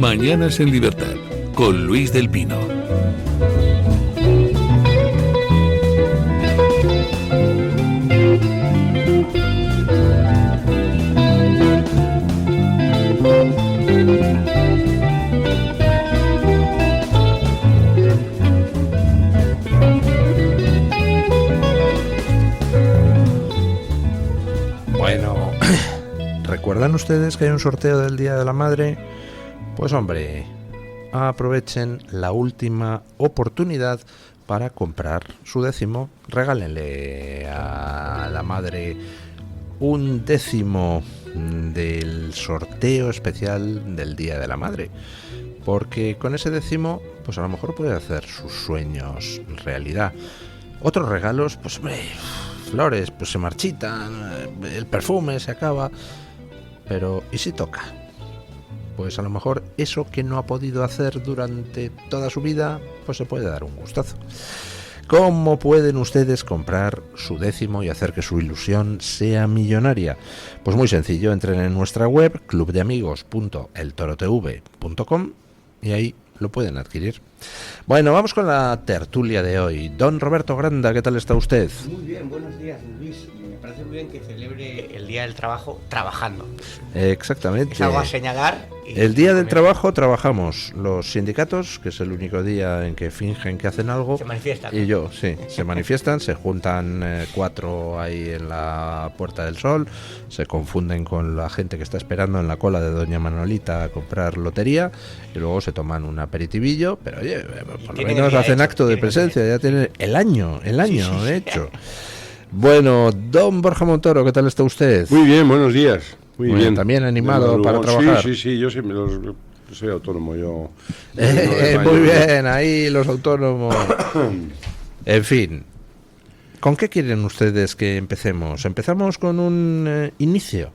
Mañanas en Libertad, con Luis del Pino. Bueno, ¿recuerdan ustedes que hay un sorteo del Día de la Madre? Pues hombre, aprovechen la última oportunidad para comprar su décimo. Regálenle a la madre un décimo del sorteo especial del Día de la Madre, porque con ese décimo pues a lo mejor puede hacer sus sueños realidad. Otros regalos, pues hombre, flores pues se marchitan, el perfume se acaba, pero ¿y si toca? Pues a lo mejor eso que no ha podido hacer durante toda su vida, pues se puede dar un gustazo. ¿Cómo pueden ustedes comprar su décimo y hacer que su ilusión sea millonaria? Pues muy sencillo, entren en nuestra web clubdeamigos.eltorotv.com y ahí lo pueden adquirir. Bueno, vamos con la tertulia de hoy. Don Roberto Granda, ¿qué tal está usted? Muy bien, buenos días, Luis. Me parece muy bien que celebre el Día del Trabajo trabajando. Exactamente. Es algo a señalar. El Día del Trabajo trabajamos los sindicatos, que es el único día en que fingen que hacen algo. Se manifiestan. Y yo, sí, se manifiestan, se juntan 4 ahí en la Puerta del Sol, se confunden con la gente que está esperando en la cola de Doña Manolita a comprar lotería y luego se toman un aperitivillo, pero oye, por lo menos hacen acto de presencia, ya tienen el año hecho. Bueno, don Borja Montoro, ¿qué tal está usted? Muy bien, buenos días. Muy bien. También animado para trabajar. Sí, yo siempre soy autónomo, yo. Muy bien, ahí los autónomos. En fin, ¿con qué quieren ustedes que empecemos? ¿Empezamos con un inicio?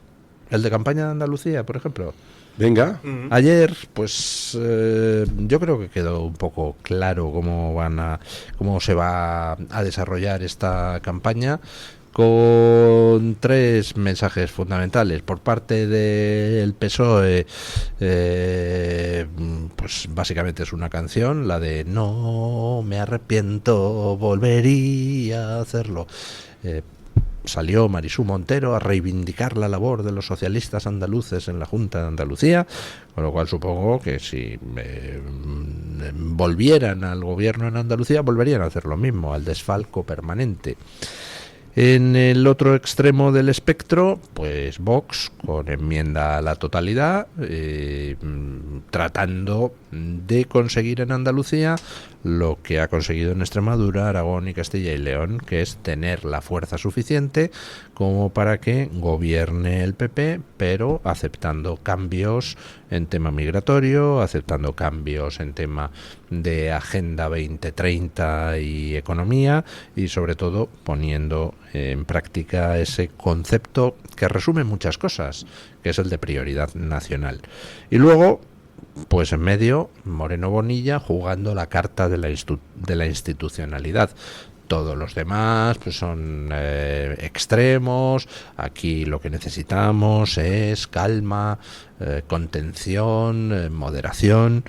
¿El de campaña de Andalucía, por ejemplo? Venga. Ayer, pues yo creo que quedó un poco claro cómo se va a desarrollar esta campaña, con 3 mensajes fundamentales. Por parte del PSOE, pues básicamente es una canción, la de "No me arrepiento, volvería a hacerlo". Salió Marisú Montero a reivindicar la labor de los socialistas andaluces en la Junta de Andalucía, con lo cual supongo que si volvieran al gobierno en Andalucía volverían a hacer lo mismo, al desfalco permanente. En el otro extremo del espectro, pues Vox, con enmienda a la totalidad, tratando de conseguir en Andalucía lo que ha conseguido en Extremadura, Aragón y Castilla y León, que es tener la fuerza suficiente como para que gobierne el PP, pero aceptando cambios en tema migratorio, aceptando cambios en tema de Agenda 2030 y economía, y sobre todo poniendo en práctica ese concepto que resume muchas cosas, que es el de prioridad nacional. Y luego, pues en medio, Moreno Bonilla jugando la carta de la institucionalidad. Todos los demás pues son extremos. Aquí lo que necesitamos es calma, contención, moderación.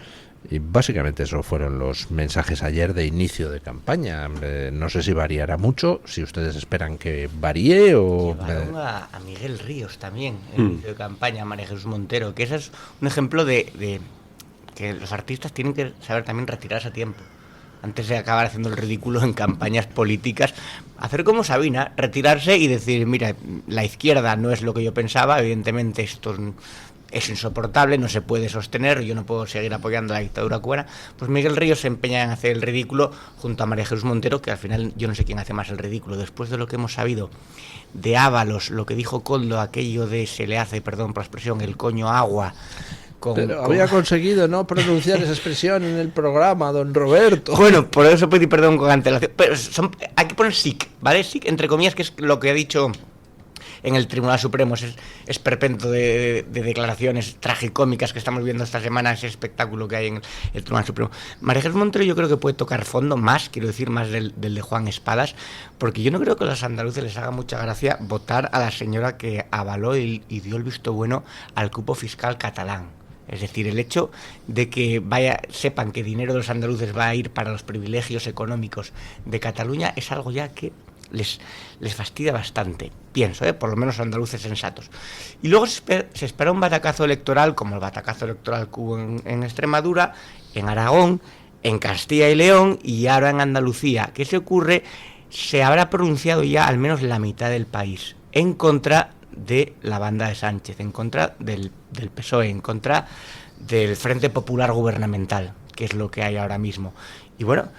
Y básicamente esos fueron los mensajes ayer de inicio de campaña. No sé si variará mucho, si ustedes esperan que varíe o... Llevaron a Miguel Ríos también en inicio de campaña, a María Jesús Montero, que ese es un ejemplo de que los artistas tienen que saber también retirarse a tiempo, antes de acabar haciendo el ridículo en campañas políticas. Hacer como Sabina, retirarse y decir, mira, la izquierda no es lo que yo pensaba, evidentemente esto es insoportable, no se puede sostener, yo no puedo seguir apoyando la dictadura cubana. Pues Miguel Ríos se empeña en hacer el ridículo junto a María Jesús Montero, que al final yo no sé quién hace más el ridículo. Después de lo que hemos sabido de Ábalos, lo que dijo Koldo, aquello de se le hace, perdón por la expresión, el coño agua. Pero había conseguido no pronunciar esa expresión en el programa, don Roberto. Bueno, por eso pedir perdón con antelación. Pero hay que poner SIC, ¿vale? SIC, entre comillas, que es lo que ha dicho en el Tribunal Supremo, es esperpento de declaraciones tragicómicas que estamos viendo esta semana, ese espectáculo que hay en el Tribunal Supremo. María Jesús Montero yo creo que puede tocar fondo más, quiero decir, más del de Juan Espadas, porque yo no creo que a los andaluces les haga mucha gracia votar a la señora que avaló y dio el visto bueno al cupo fiscal catalán. Es decir, el hecho de que sepan que dinero de los andaluces va a ir para los privilegios económicos de Cataluña es algo ya que les fastidia bastante, pienso, por lo menos andaluces sensatos. Y luego se espera un batacazo electoral, como el batacazo electoral que hubo en Extremadura, en Aragón, en Castilla y León y ahora en Andalucía. ¿Qué se ocurre? Se habrá pronunciado ya al menos la mitad del país en contra de la banda de Sánchez, en contra del PSOE, en contra del Frente Popular Gubernamental, que es lo que hay ahora mismo. Y bueno,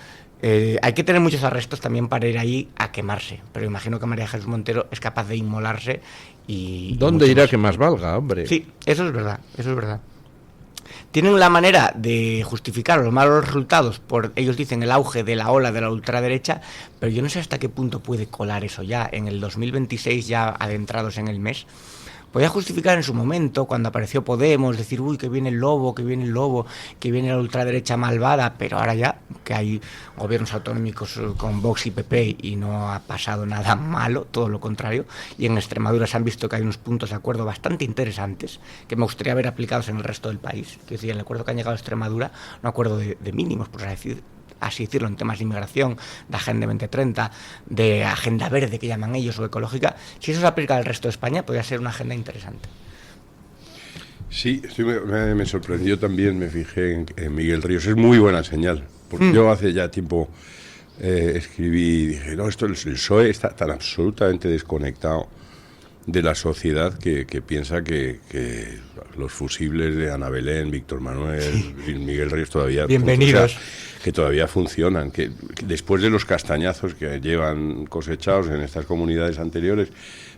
hay que tener muchos arrestos también para ir ahí a quemarse, pero imagino que María Jesús Montero es capaz de inmolarse y... ¿Dónde irá que más valga, hombre? Sí, eso es verdad, eso es verdad. Tienen la manera de justificar los malos resultados por, ellos dicen, el auge de la ola de la ultraderecha, pero yo no sé hasta qué punto puede colar eso ya en el 2026, ya adentrados en el mes. Podía justificar en su momento, cuando apareció Podemos, decir, uy, que viene el lobo, que viene la ultraderecha malvada, pero ahora ya que hay gobiernos autonómicos con Vox y PP y no ha pasado nada malo, todo lo contrario, y en Extremadura se han visto que hay unos puntos de acuerdo bastante interesantes que me gustaría ver aplicados en el resto del país. Es decir, el acuerdo que han llegado a Extremadura, un acuerdo de mínimos, por así decirlo, en temas de inmigración, de Agenda 2030, de Agenda Verde, que llaman ellos, o ecológica, si eso se aplica al resto de España, podría ser una agenda interesante. Sí, me sorprendió también, me fijé en Miguel Ríos. Es muy buena señal, porque yo hace ya tiempo escribí y dije, no, el PSOE está tan absolutamente desconectado de la sociedad que piensa que los fusibles de Ana Belén, Víctor Manuel y Miguel Ríos todavía... Bienvenidos. Que todavía funcionan, que después de los castañazos que llevan cosechados en estas comunidades anteriores,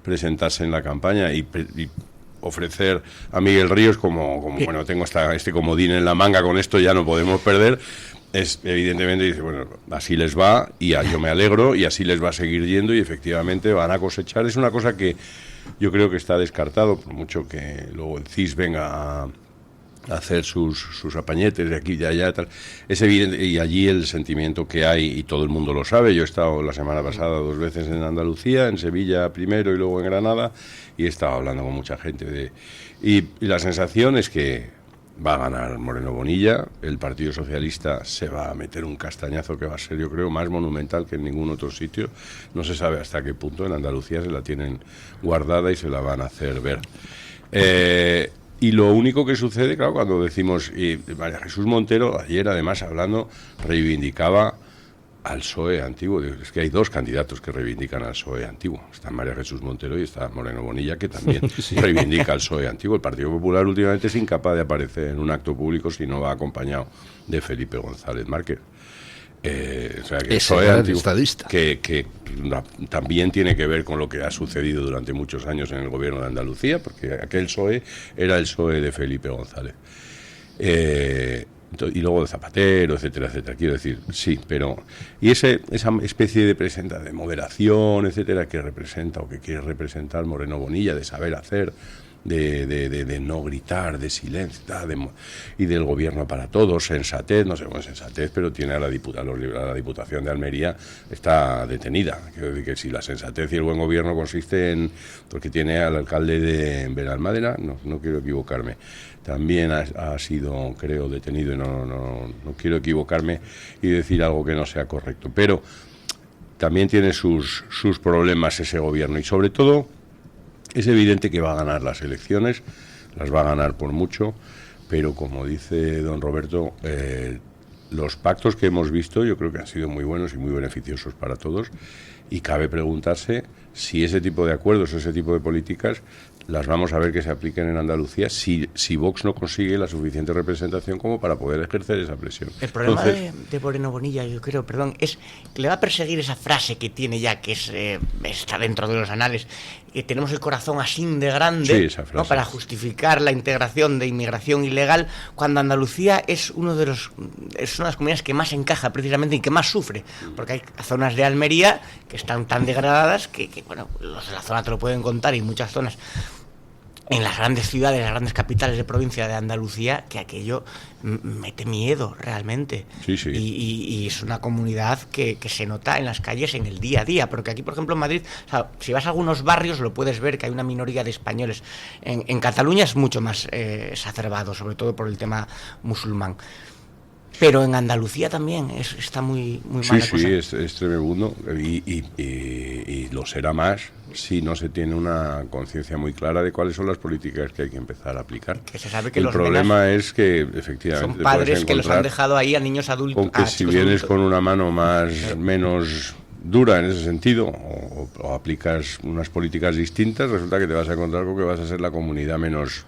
presentarse en la campaña y ofrecer a Miguel Ríos como bueno, tengo este comodín en la manga, con esto ya no podemos perder, es evidentemente, dice, bueno, así les va y yo me alegro y así les va a seguir yendo y efectivamente van a cosechar. Es una cosa que yo creo que está descartado, por mucho que luego el CIS venga a hacer sus apañetes de aquí y de allá, tal. Es evidente, y allí el sentimiento que hay, y todo el mundo lo sabe. Yo he estado la semana pasada 2 veces en Andalucía, en Sevilla primero y luego en Granada, y he estado hablando con mucha gente y la sensación es que va a ganar Moreno Bonilla. El Partido Socialista se va a meter un castañazo que va a ser, yo creo, más monumental que en ningún otro sitio. No se sabe hasta qué punto. En Andalucía se la tienen guardada y se la van a hacer ver. Y lo único que sucede, claro, cuando decimos, y María Jesús Montero, ayer además hablando, reivindicaba al PSOE antiguo. Es que hay 2 candidatos que reivindican al PSOE antiguo. Está María Jesús Montero y está Moreno Bonilla, que también sí reivindica al PSOE antiguo. El Partido Popular últimamente es incapaz de aparecer en un acto público si no va acompañado de Felipe González Márquez. O sea, que ese era el estadista. Que también tiene que ver con lo que ha sucedido durante muchos años en el gobierno de Andalucía, porque aquel PSOE era el PSOE de Felipe González. Y luego de Zapatero, etcétera, etcétera. Quiero decir, sí, pero... Y esa especie de moderación, etcétera, que representa o que quiere representar Moreno Bonilla, de saber hacer, de no gritar, de silencio, y del gobierno para todos, sensatez, no sé cómo es sensatez, pero tiene a la Diputación de Almería, está detenida. Quiero decir que si la sensatez y el buen gobierno consiste en... Porque tiene al alcalde de Benalmádena, no quiero equivocarme, también ha sido, creo, detenido, y no quiero equivocarme y decir algo que no sea correcto, pero también tiene sus problemas ese gobierno, y sobre todo es evidente que va a ganar las elecciones, las va a ganar por mucho, pero como dice don Roberto, los pactos que hemos visto yo creo que han sido muy buenos y muy beneficiosos para todos, y cabe preguntarse si ese tipo de acuerdos, ese tipo de políticas las vamos a ver que se apliquen en Andalucía si Vox no consigue la suficiente representación como para poder ejercer esa presión. El problema de Moreno Bonilla, yo creo, es que le va a perseguir esa frase que tiene ya, que está dentro de los anales, que tenemos el corazón así de grande, sí, esa frase, ¿no?, para justificar la integración de inmigración ilegal, cuando Andalucía es una de las comunidades que más encaja precisamente y que más sufre, porque hay zonas de Almería que están tan degradadas que bueno, los de la zona te lo pueden contar, y muchas zonas en las grandes ciudades, las grandes capitales de provincia de Andalucía, que aquello mete miedo realmente. Sí, sí. Y es una comunidad que se nota en las calles en el día a día, porque aquí, por ejemplo, en Madrid, o sea, si vas a algunos barrios lo puedes ver, que hay una minoría de españoles. En Cataluña es mucho más exacerbado, sobre todo por el tema musulmán. Pero en Andalucía también está muy mal la cosa. Sí, es tremendo y lo será más si no se tiene una conciencia muy clara de cuáles son las políticas que hay que empezar a aplicar. Que se sabe que el los problema es que efectivamente son padres que los han dejado ahí a niños adultos. Con que si vienes adultos, con una mano menos dura en ese sentido o aplicas unas políticas distintas, resulta que te vas a encontrar con que vas a ser la comunidad menos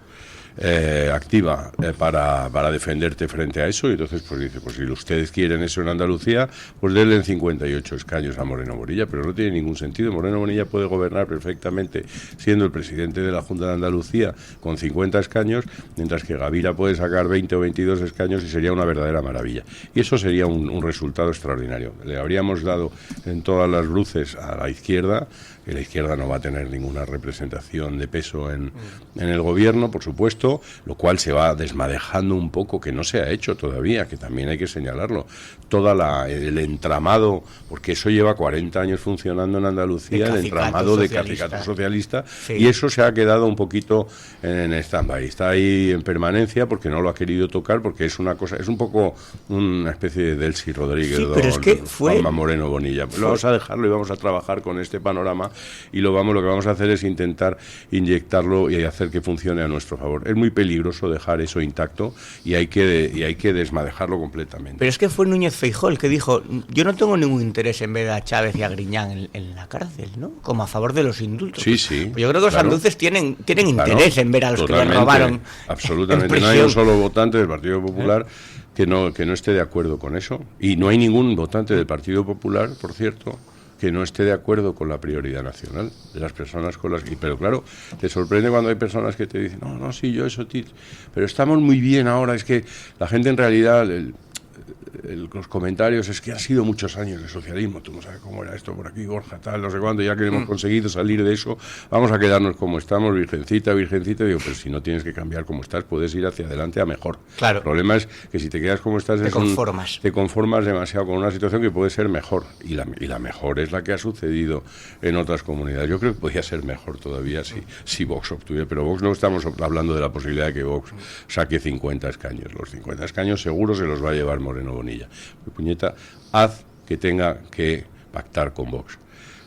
activa para defenderte frente a eso. Y entonces pues dice, pues si ustedes quieren eso en Andalucía, pues denle 58 escaños a Moreno Bonilla, pero no tiene ningún sentido. Moreno Bonilla puede gobernar perfectamente siendo el presidente de la Junta de Andalucía con 50 escaños, mientras que Gavira puede sacar 20 o 22 escaños y sería una verdadera maravilla. Y eso sería un resultado extraordinario. Le habríamos dado en todas las luces a la izquierda, que la izquierda no va a tener ninguna representación de peso en el gobierno, por supuesto, lo cual se va desmadejando un poco, que no se ha hecho todavía, que también hay que señalarlo. El entramado, porque eso lleva 40 años funcionando en Andalucía, el entramado de cacicato socialista, sí. Y eso se ha quedado un poquito en stand-by. Está ahí en permanencia porque no lo ha querido tocar, porque es una cosa, es un poco una especie de Delcy Rodríguez, sí, pero es que Juanma Moreno Bonilla. Lo vamos a dejarlo y vamos a trabajar con este panorama y lo que vamos a hacer es intentar inyectarlo y hacer que funcione a nuestro favor. Es muy peligroso dejar eso intacto y hay que desmadejarlo completamente. Pero es que fue Núñez Feijóo el que dijo, yo no tengo ningún interés en ver a Chávez y a Griñán en la cárcel, ¿no? Como a favor de los indultos. Sí, sí. Pues yo creo que los andaluces tienen interés en ver a los que les robaron. Absolutamente. No hay un solo votante del Partido Popular que no esté de acuerdo con eso. Y no hay ningún votante del Partido Popular, por cierto, que no esté de acuerdo con la prioridad nacional de las personas con las que... Pero claro, te sorprende cuando hay personas que te dicen, no, sí, yo eso... Pero estamos muy bien ahora, es que la gente en realidad... los comentarios es que ha sido muchos años de socialismo, tú no sabes cómo era esto por aquí, Borja, tal, no sé cuándo, ya que hemos conseguido salir de eso, vamos a quedarnos como estamos, virgencita, digo, pero si no tienes que cambiar como estás, puedes ir hacia adelante a mejor. Claro. El problema es que si te quedas como estás, te conformas demasiado con una situación que puede ser mejor, y la mejor es la que ha sucedido en otras comunidades. Yo creo que podría ser mejor todavía si Vox obtuviera, pero Vox no estamos hablando de la posibilidad de que Vox saque 50 escaños. Los 50 escaños seguro se los va a llevar Moreno Bonilla. Puñeta, haz que tenga que pactar con Vox.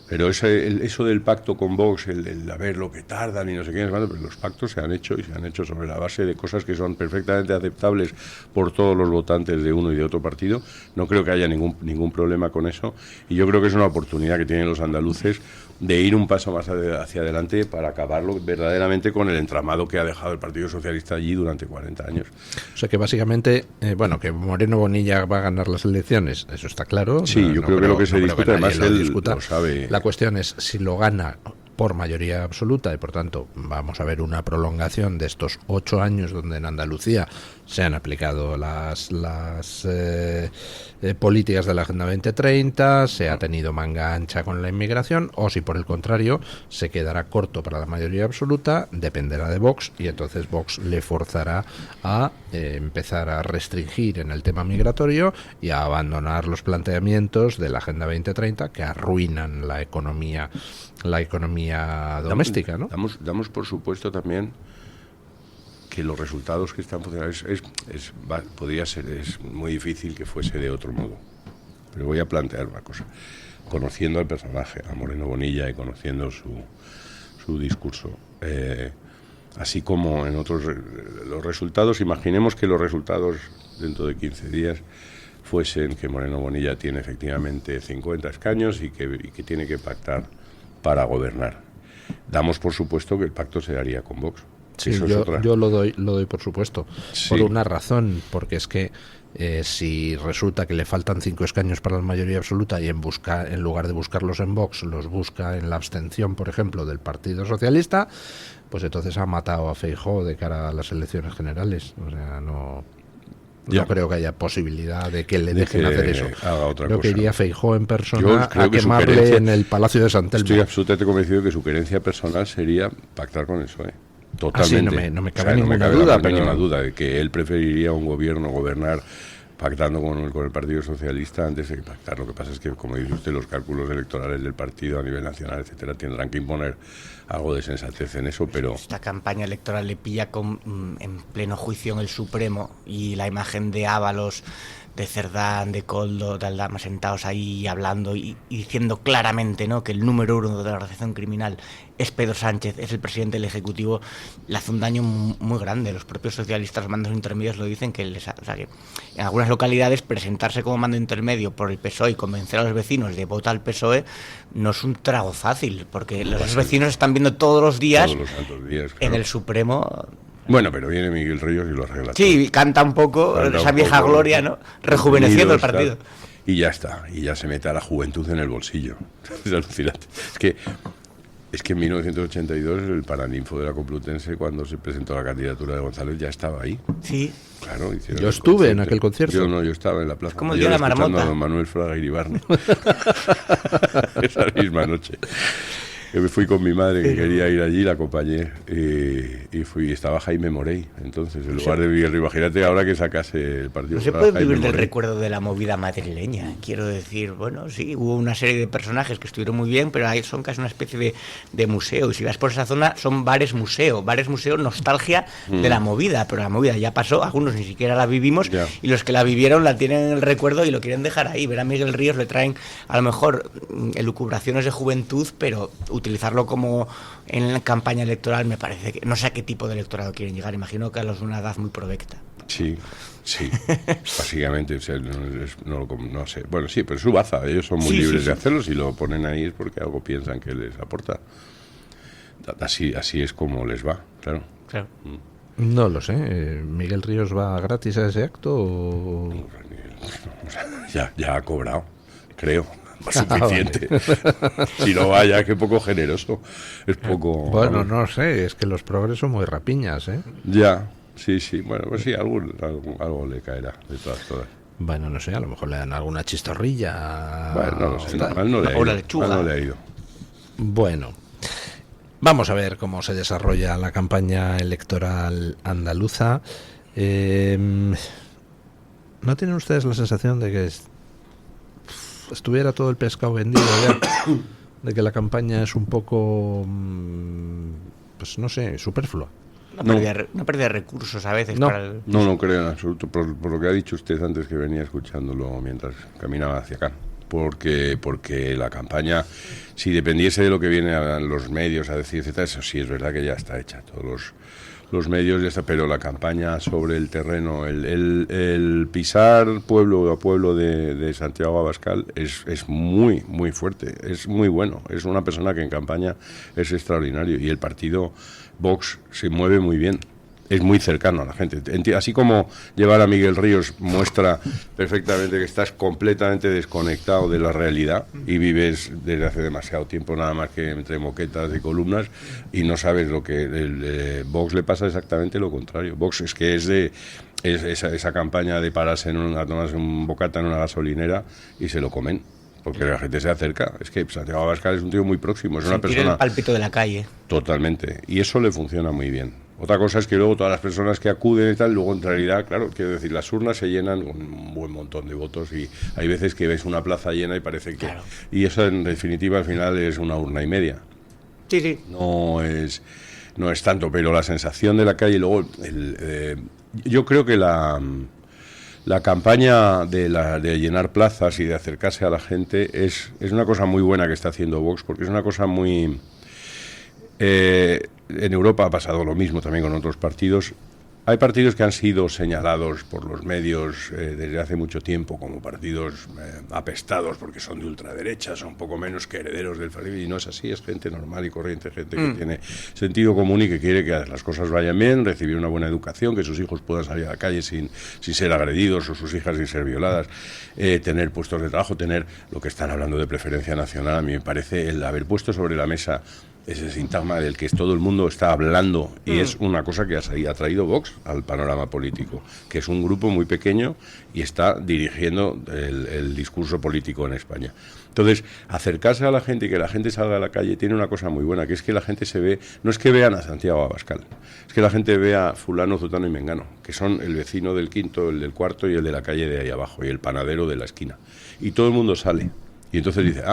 Pero eso del pacto con Vox, el a ver lo que tardan y no sé qué, pero los pactos se han hecho y se han hecho sobre la base de cosas que son perfectamente aceptables por todos los votantes de uno y de otro partido. No creo que haya ningún problema con eso y yo creo que es una oportunidad que tienen los andaluces de ir un paso más hacia adelante para acabarlo verdaderamente con el entramado que ha dejado el Partido Socialista allí durante 40 años. O sea que básicamente, que Moreno Bonilla va a ganar las elecciones, eso está claro. Sí, yo creo que lo que se discute, además él lo sabe. La cuestión es si lo gana por mayoría absoluta y por tanto vamos a ver una prolongación de estos 8 años donde en Andalucía se han aplicado las políticas de la Agenda 2030, se ha tenido manga ancha con la inmigración, o si por el contrario se quedará corto para la mayoría absoluta, dependerá de Vox y entonces Vox le forzará a empezar a restringir en el tema migratorio y a abandonar los planteamientos de la Agenda 2030 que arruinan la economía doméstica, ¿no? Damos por supuesto también que los resultados que están funcionando es muy difícil que fuese de otro modo. Pero voy a plantear una cosa. Conociendo al personaje, a Moreno Bonilla, y conociendo su discurso, así como en otros los resultados, imaginemos que los resultados dentro de 15 días fuesen que Moreno Bonilla tiene efectivamente 50 escaños y que tiene que pactar para gobernar. Damos por supuesto que el pacto se haría con Vox. Sí, yo lo doy por supuesto, sí. Por una razón, porque es que si resulta que le faltan 5 escaños para la mayoría absoluta y en lugar de buscarlos en Vox, los busca en la abstención, por ejemplo, del Partido Socialista, pues entonces ha matado a Feijóo de cara a las elecciones generales. O sea, no creo que haya posibilidad de que le dejen hacer eso. Creo que iría Feijóo en persona a quemarle en el Palacio de San Telmo. Estoy absolutamente convencido de que su querencia personal sería pactar con el PSOE. Totalmente. No me cabe ninguna duda, la más pero... mínima duda de que él preferiría un gobierno, gobernar pactando con el Partido Socialista antes de pactar. Lo que pasa es que, como dice usted, los cálculos electorales del partido a nivel nacional, etcétera, tendrán que imponer algo de sensatez en eso, pero... Esta campaña electoral le pilla en pleno juicio en el Supremo, y la imagen de Ábalos, de Cerdán, de Koldo, de Aldama sentados ahí hablando y diciendo claramente, ¿no?, que el número uno de la organización criminal es Pedro Sánchez, es el presidente del Ejecutivo, le hace un daño muy grande. Los propios socialistas, los mandos intermedios, lo dicen, que que en algunas localidades presentarse como mando intermedio por el PSOE y convencer a los vecinos de votar al PSOE no es un trago fácil, porque los vecinos están viendo todos los días, santos días, en el Supremo... Bueno, pero viene Miguel Ríos y lo arregla. Sí, canta un poco esa vieja gloria, ¿no? Rejuveneciendo el partido. Y ya está, y ya se mete a la juventud en el bolsillo. Es alucinante. Es que en 1982 el Paraninfo de la Complutense, cuando se presentó la candidatura de González, ya estaba ahí. Sí. Claro, yo estuve en aquel concierto. Yo estaba en la plaza. Como el día de la marmota. A don Manuel Fraga Iribarne. Esa misma noche. Yo me fui con mi madre, que quería ir allí, la acompañé, y fui. Estaba Jaime Morey, entonces, en lugar de Miguel Ríos. Imagínate ahora que sacase el partido. No se puede vivir del recuerdo de la movida madrileña. Quiero decir, bueno, sí, hubo una serie de personajes que estuvieron muy bien, pero ahí son casi una especie de museo. Y si vas por esa zona, son bares museo, nostalgia de la movida. Pero la movida ya pasó, algunos ni siquiera la vivimos, y los que la vivieron la tienen en el recuerdo y lo quieren dejar ahí. Ver a Miguel Ríos le traen, a lo mejor, elucubraciones de juventud, pero utilizarlo como en la campaña electoral me parece que no sé a qué tipo de electorado quieren llegar. Imagino que a los de una edad muy provecta. Sí, básicamente, o sea, no sé. Bueno, sí, pero es su baza, ellos son muy libres de hacerlo. Si lo ponen ahí es porque algo piensan que les aporta. Así es como les va, claro. No lo sé. ¿Miguel Ríos va gratis a ese acto o...? Ya ha cobrado, creo. Suficiente. Vale. Si no vaya, qué poco generoso. Es poco... Bueno, no sé, es que los progres son muy rapiñas, ¿eh? Ya, sí. Bueno, pues sí, algo le caerá, de todas. Bueno, no sé, a lo mejor le dan alguna chistorrilla. Bueno, no lo sé, no le ha ido. Bueno, vamos a ver cómo se desarrolla la campaña electoral andaluza. ¿No tienen ustedes la sensación de que estuviera todo el pescado vendido ya, de que la campaña es un poco, pues no sé, superflua? Una pérdida de recursos a veces. No creo en absoluto, por lo que ha dicho usted antes, que venía escuchándolo mientras caminaba hacia acá. Porque la campaña, si dependiese de lo que viene a los medios a decir, etcétera, eso sí es verdad que ya está hecha. Todos los medios ya está, pero la campaña sobre el terreno, el pisar pueblo a pueblo de Santiago Abascal es muy, muy fuerte, es muy bueno. Es una persona que en campaña es extraordinario, y el partido Vox se mueve muy bien. Es muy cercano a la gente. Así como llevar a Miguel Ríos muestra perfectamente que estás completamente desconectado de la realidad y vives desde hace demasiado tiempo nada más que entre moquetas y columnas y no sabes lo que... Vox le pasa exactamente lo contrario. Vox es que esa campaña de pararse a tomarse un bocata en una gasolinera y se lo comen. Porque la gente se acerca. Es que Santiago Abascal es un tío muy próximo. Es una persona... el pálpito de la calle. Totalmente. Y eso le funciona muy bien. Otra cosa es que luego todas las personas que acuden y tal, luego en realidad, claro, quiero decir, las urnas se llenan con un buen montón de votos y hay veces que ves una plaza llena y parece que... Claro. Y eso en definitiva al final es una urna y media. Sí. No es tanto, pero la sensación de la calle y luego... yo creo que la campaña de llenar plazas y de acercarse a la gente es una cosa muy buena que está haciendo Vox, porque es una cosa muy... en Europa ha pasado lo mismo también con otros partidos. Hay partidos que han sido señalados por los medios desde hace mucho tiempo como partidos apestados porque son de ultraderecha, son poco menos que herederos del fascismo, y no es así, es gente normal y corriente, gente que tiene sentido común y que quiere que las cosas vayan bien, recibir una buena educación, que sus hijos puedan salir a la calle sin ser agredidos o sus hijas sin ser violadas, tener puestos de trabajo, tener lo que están hablando de preferencia nacional. A mí me parece el haber puesto sobre la mesa ese sintagma del que todo el mundo está hablando, y es una cosa que ha traído Vox al panorama político, que es un grupo muy pequeño y está dirigiendo el discurso político en España. Entonces, acercarse a la gente y que la gente salga a la calle tiene una cosa muy buena, que es que la gente se ve, no es que vean a Santiago Abascal, es que la gente ve a fulano, zutano y mengano, que son el vecino del quinto, el del cuarto y el de la calle de ahí abajo, y el panadero de la esquina. Y todo el mundo sale. Y entonces dice,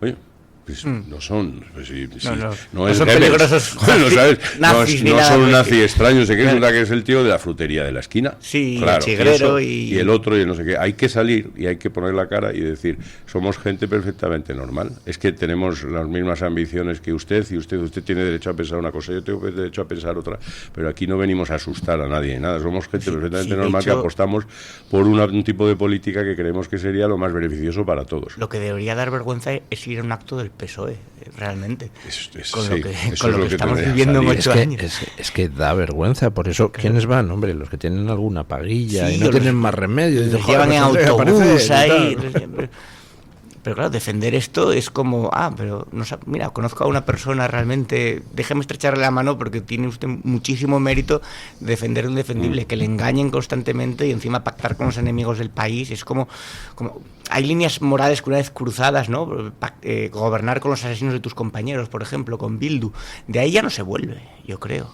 oye, pues no son, pues no es son Goebbels, peligrosos bueno, ¿sabes? nazis no nada, son un porque- nazi extraño, sé que resulta que es el tío de la frutería de la esquina. Sí, claro, el chigrero y el otro y el no sé qué. Hay que salir y hay que poner la cara y decir, somos gente perfectamente normal. Es que tenemos las mismas ambiciones que usted, y usted tiene derecho a pensar una cosa, yo tengo derecho a pensar otra, pero aquí no venimos a asustar a nadie, nada. Somos gente perfectamente de normal hecho, que apostamos por un tipo de política que creemos que sería lo más beneficioso para todos. Lo que debería dar vergüenza es ir a un acto del PSOE, realmente. Con Sí, lo que, eso con es lo que estamos tendría viviendo en salir. 8 años. Es que da vergüenza, por eso, ¿quiénes van? Hombre, los que tienen alguna paguilla Sí, y no o tienen los- más remedio. Dicen, Les "Joder, llevan en pues tendré que autobús aparecer", y ahí. tal. Pero claro, defender esto es como, pero no, mira, conozco a una persona realmente, déjeme estrecharle la mano porque tiene usted muchísimo mérito de defender lo indefendible, que le engañen constantemente y encima pactar con los enemigos del país. Es como hay líneas morales que una vez cruzadas, ¿no? Gobernar con los asesinos de tus compañeros, por ejemplo, con Bildu. De ahí ya no se vuelve, yo creo.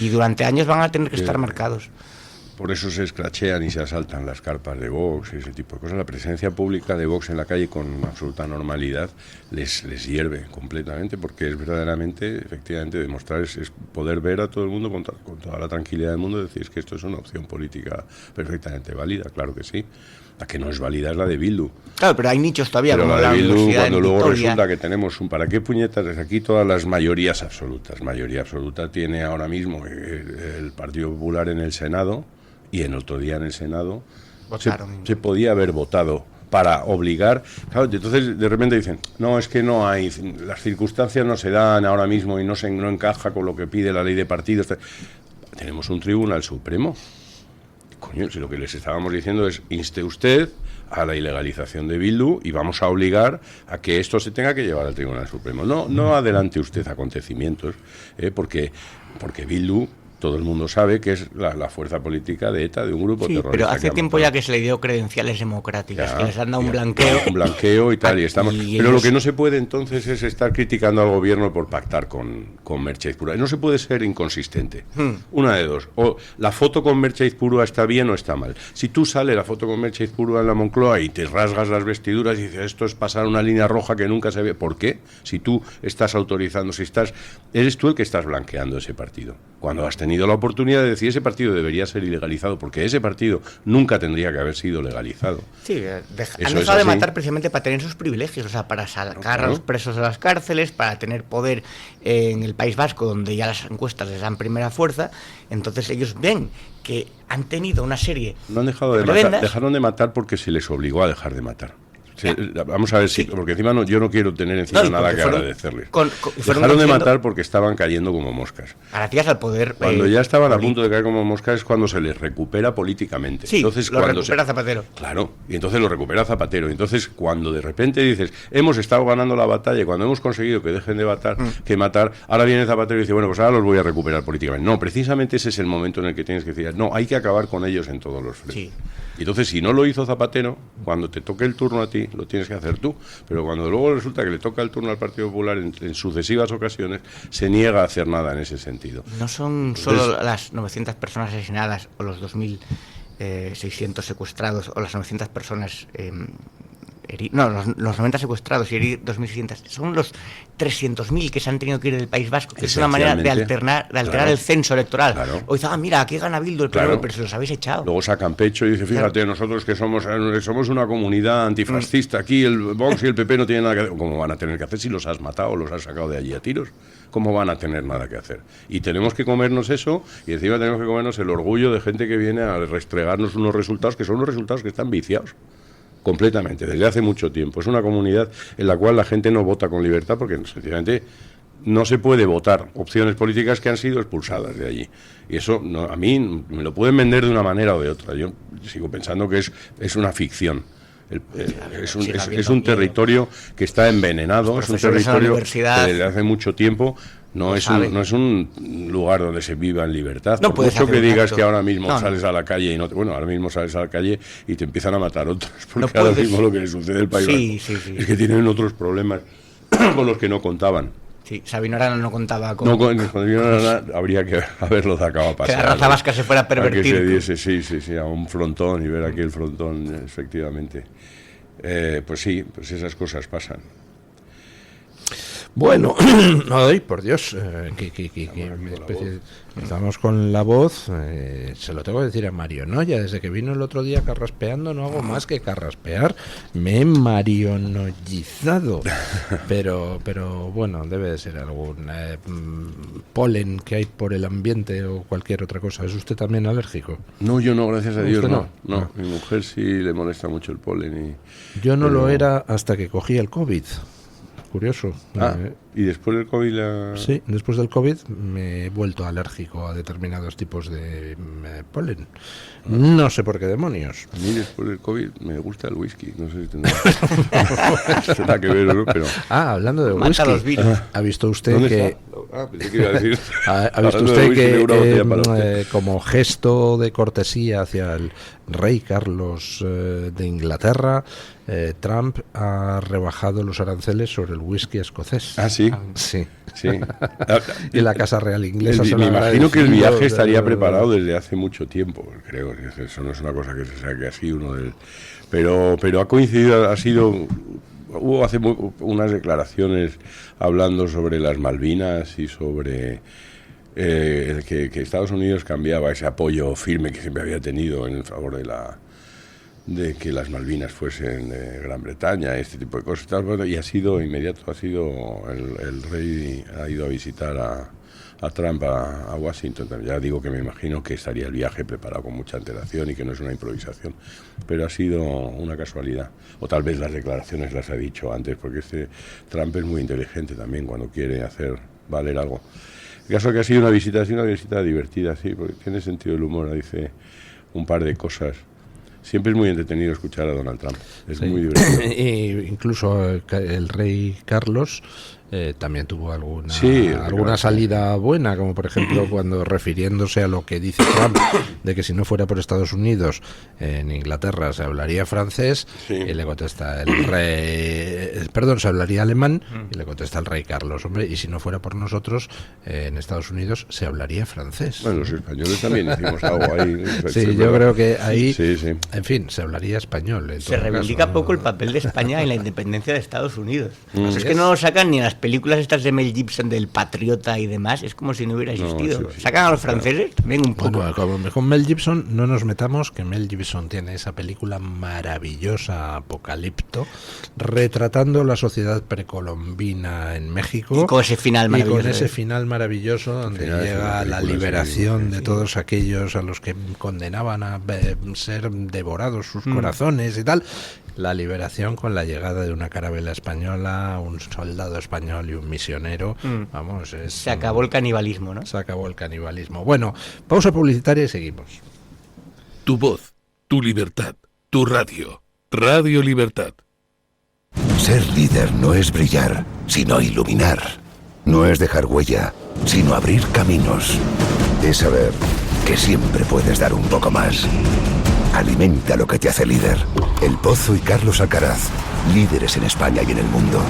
Y durante años van a tener que estar marcados. Por eso se escrachean y se asaltan las carpas de Vox y ese tipo de cosas. La presencia pública de Vox en la calle con absoluta normalidad les hierve completamente, porque es verdaderamente, efectivamente, demostrar es poder ver a todo el mundo con toda la tranquilidad del mundo y decir, es que esto es una opción política perfectamente válida, claro que sí. La que no es válida es la de Bildu. Claro, pero hay nichos todavía, Pero como la de Bildu, Universidad cuando de luego Vitoria. resulta que tenemos ¿para qué puñetas? Desde aquí todas las mayorías absolutas. Mayoría absoluta tiene ahora mismo el Partido Popular en el Senado, y en otro día en el Senado se podía haber votado para obligar. Claro, entonces de repente dicen, no, es que no hay, las circunstancias no se dan ahora mismo y no encaja con lo que pide la ley de partidos. Tenemos un Tribunal Supremo. Coño, si lo que les estábamos diciendo es, inste usted a la ilegalización de Bildu y vamos a obligar a que esto se tenga que llevar al Tribunal Supremo. No adelante usted acontecimientos, porque Bildu, todo el mundo sabe que es la fuerza política de ETA, de un grupo terrorista. Pero hace que ha tiempo montado. ya que se le dio credenciales democráticas, Ya, que les han dado un ya, blanqueo. Un blanqueo y tal, y estamos. Y Pero lo ellos- que no se puede entonces es estar criticando al gobierno por pactar con Merchaiz Purua. No se puede ser inconsistente. Una de dos. O la foto con Merchaiz Purua está bien o está mal. Si tú sales la foto con Merchaiz Purua en la Moncloa y te rasgas las vestiduras y dices, esto es pasar una línea roja que nunca se ve. ¿Por qué? Si tú estás autorizando, eres tú el que estás blanqueando ese partido. Cuando has tenido la oportunidad de decir, ese partido debería ser ilegalizado, porque ese partido nunca tendría que haber sido legalizado. Sí, Eso han es dejado de así. matar precisamente para tener sus privilegios, o sea, para sacar a los presos de las cárceles, para tener poder en el País Vasco, donde ya las encuestas les dan primera fuerza. Entonces ellos ven que han tenido una serie No han dejado de matar, prebendas. dejaron de matar porque se les obligó a dejar de matar. Vamos a ver si, porque encima yo no quiero tener encima No, y nada porque que fueron agradecerles. fueron Dejaron de consiguiendo- matar porque estaban cayendo como moscas. gracias al poder. Cuando ya estaban a punto de caer como moscas es cuando se les recupera políticamente. Sí, entonces, lo cuando recupera Zapatero. Claro, y entonces lo recupera Zapatero. Entonces, cuando de repente dices, hemos estado ganando la batalla y cuando hemos conseguido que dejen de matar, ahora viene Zapatero y dice, bueno, pues ahora los voy a recuperar políticamente. No, precisamente ese es el momento en el que tienes que decir, no, hay que acabar con ellos en todos los frentes. Sí. Y entonces, si no lo hizo Zapatero, cuando te toque el turno a ti, lo tienes que hacer tú. Pero cuando luego resulta que le toca el turno al Partido Popular en sucesivas ocasiones, se niega a hacer nada en ese sentido. No son solo las 900 personas asesinadas o los 2.600 secuestrados o las 900 personas los 90 secuestrados y heridos 2.600. Son los 300.000 que se han tenido que ir del País Vasco, que es una manera de alterar Claro. el censo electoral. Claro. O dice, mira, aquí gana Bildu el Claro. PNV, pero se los habéis echado. Luego sacan pecho y dice, fíjate, nosotros que somos una comunidad antifascista, aquí el Vox y el PP no tienen nada que hacer. ¿Cómo van a tener que hacer si los has matado o los has sacado de allí a tiros? ¿Cómo van a tener nada que hacer? Y tenemos que comernos eso, y encima tenemos que comernos el orgullo de gente que viene a restregarnos unos resultados que son unos resultados que están viciados. Completamente, desde hace mucho tiempo. Es una comunidad en la cual la gente no vota con libertad porque sencillamente no se puede votar opciones políticas que han sido expulsadas de allí. Y eso a mí me lo pueden vender de una manera o de otra. Yo sigo pensando que es una ficción. Es un territorio que está envenenado, es un territorio que desde hace mucho tiempo no es un lugar donde se viva en libertad. No, por mucho que digas que ahora mismo sales a la calle y ahora mismo sales a la calle y te empiezan a matar otros, porque ahora mismo lo que le sucede al País Vasco es que tienen otros problemas con los que no contaban. Sí, Sabino Arana no contaba con... No, con Sabino Arana habría que haberlo sacado a pasear. Que la raza vasca se fuera a pervertir. A que se diese, a un frontón y ver aquí el frontón, efectivamente. Pues sí, pues esas cosas pasan. Bueno, ay, por Dios, estamos con la voz, se lo tengo que decir a Mario, ¿no? Ya desde que vino el otro día carraspeando no hago más que carraspear, me he marionollizado, pero bueno, debe de ser algún polen que hay por el ambiente o cualquier otra cosa. ¿Es usted también alérgico? No, yo no, gracias a Dios no. Mi mujer sí le molesta mucho el polen. Yo no lo era hasta que cogí el COVID. Curioso. ¿Y después del COVID? Sí, después del COVID me he vuelto alérgico a determinados tipos de polen. No sé por qué demonios. A mí después del COVID me gusta el whisky. No sé si tendrá que ver o no, pero... hablando de Mata whisky. los virus. ¿Ha visto usted que... pensé que iba a decir... ¿Ha visto usted que como gesto de cortesía hacia el rey Carlos de Inglaterra, Trump ha rebajado los aranceles sobre el whisky escocés? ¿Ah, sí? Sí. Sí. Y la Casa Real inglesa me imagino que el viaje estaría preparado desde hace mucho tiempo, creo. Eso no es una cosa que se saque así uno del... Pero ha coincidido, hubo hace unas declaraciones hablando sobre las Malvinas y sobre que Estados Unidos cambiaba ese apoyo firme que siempre había tenido en favor de que las Malvinas fuesen de Gran Bretaña, este tipo de cosas, y ha sido inmediato, el rey ha ido a visitar a Trump a Washington. Ya digo que me imagino que estaría el viaje preparado con mucha antelación y que no es una improvisación, pero ha sido una casualidad, o tal vez las declaraciones las ha dicho antes, porque Trump es muy inteligente también cuando quiere hacer valer algo. El caso es que ha sido una visita divertida, sí, porque tiene sentido del humor, dice un par de cosas. Siempre es muy entretenido escuchar a Donald Trump, es muy divertido. Incluso el rey Carlos también tuvo alguna salida buena, como por ejemplo cuando, refiriéndose a lo que dice Trump, de que si no fuera por Estados Unidos, en Inglaterra se hablaría francés, y le contesta el rey, se hablaría alemán, y le contesta el rey Carlos, hombre, y si no fuera por nosotros, en Estados Unidos se hablaría francés. Bueno, los españoles también hicimos algo ahí. Sí, yo creo que ahí, en fin, se hablaría español. Se reivindica poco el papel de España en la independencia de Estados Unidos. Es que no lo sacan ni las películas estas de Mel Gibson del Patriota y demás, es como si no hubiera existido. Sacan a los franceses también un poco. Bueno, con Mel Gibson no nos metamos, que Mel Gibson tiene esa película maravillosa, Apocalipto, retratando la sociedad precolombina en México. Y con ese final maravilloso. Donde llega la liberación de todos aquellos a los que condenaban a ser devorados sus corazones y tal. La liberación con la llegada de una carabela española, un soldado español y un misionero. Se acabó el canibalismo, ¿no? Se acabó el canibalismo. Bueno, pausa publicitaria y seguimos. Tu voz, tu libertad, tu radio. Radio Libertad. Ser líder no es brillar, sino iluminar. No es dejar huella, sino abrir caminos. Es saber que siempre puedes dar un poco más. Alimenta lo que te hace líder. El Pozo y Carlos Alcaraz, líderes en España y en el mundo.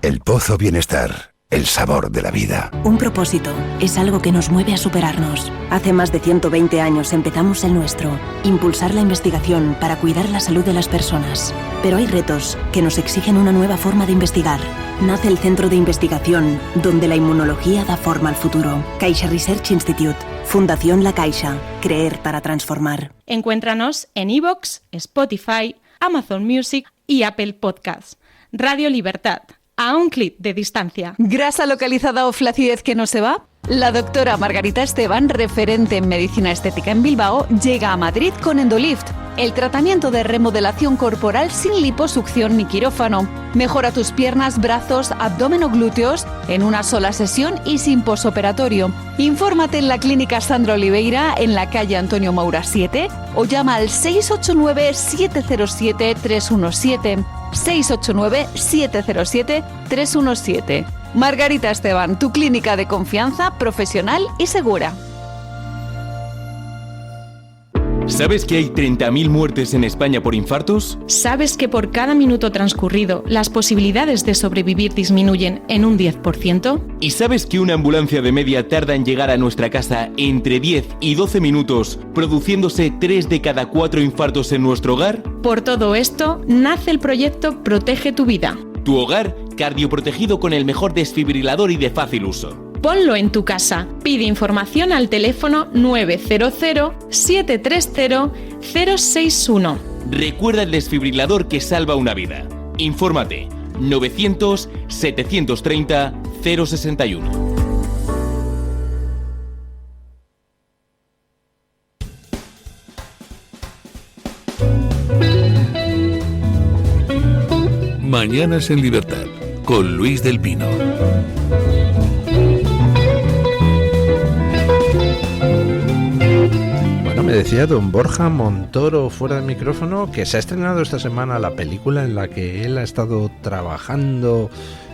El Pozo Bienestar, el sabor de la vida. Un propósito es algo que nos mueve a superarnos. Hace más de 120 años empezamos el nuestro, impulsar la investigación para cuidar la salud de las personas. Pero hay retos que nos exigen una nueva forma de investigar. Nace el Centro de Investigación, donde la inmunología da forma al futuro. Caixa Research Institute, Fundación La Caixa, creer para transformar. Encuéntranos en iVoox, Spotify, Amazon Music y Apple Podcasts. Radio Libertad, a un clic de distancia. ¿Grasa localizada o flacidez que no se va? La doctora Margarita Esteban, referente en medicina estética en Bilbao, llega a Madrid con Endolift, el tratamiento de remodelación corporal sin liposucción ni quirófano. Mejora tus piernas, brazos, abdomen o glúteos en una sola sesión y sin posoperatorio. Infórmate en la Clínica Sandra Oliveira, en la calle Antonio Maura 7, o llama al 689-707-317. 689-707-317. Margarita Esteban, tu clínica de confianza, profesional y segura. ¿Sabes que hay 30.000 muertes en España por infartos? ¿Sabes que por cada minuto transcurrido las posibilidades de sobrevivir disminuyen en un 10%? ¿Y sabes que una ambulancia de media tarda en llegar a nuestra casa entre 10 y 12 minutos, produciéndose 3 de cada 4 infartos en nuestro hogar? Por todo esto, nace el proyecto Protege tu Vida. Tu hogar cardioprotegido con el mejor desfibrilador y de fácil uso. Ponlo en tu casa. Pide información al teléfono 900-730-061. Recuerda el desfibrilador que salva una vida. Infórmate 900-730-061. Mañanas en Libertad, con Luis del Pino. Bueno, me decía don Borja Montoro fuera de micrófono que se ha estrenado esta semana la película en la que él ha estado trabajando,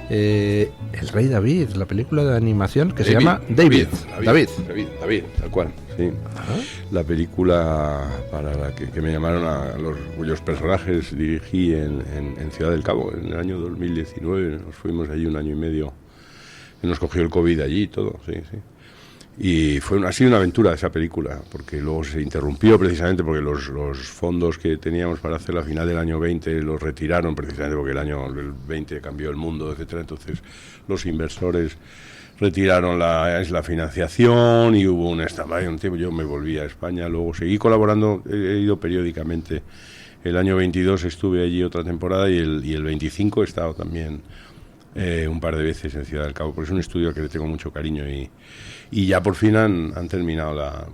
El Rey David, la película de animación que se llama David, tal cual, sí. Ajá. La película para la que me llamaron cuyos personajes dirigí en Ciudad del Cabo en el año 2019. Nos fuimos allí un año y medio, nos cogió el COVID allí y todo, sí. Y ha sido una aventura esa película, porque luego se interrumpió precisamente porque los fondos que teníamos para hacer la final del año 20 los retiraron precisamente porque el año 20 cambió el mundo, etcétera. Entonces los inversores retiraron la financiación y hubo un stand-by un tiempo. Yo me volví a España, luego seguí colaborando, he ido periódicamente. El año 22 estuve allí otra temporada y el 25 he estado también un par de veces en Ciudad del Cabo, porque es un estudio al que le tengo mucho cariño y ya por fin han terminado, la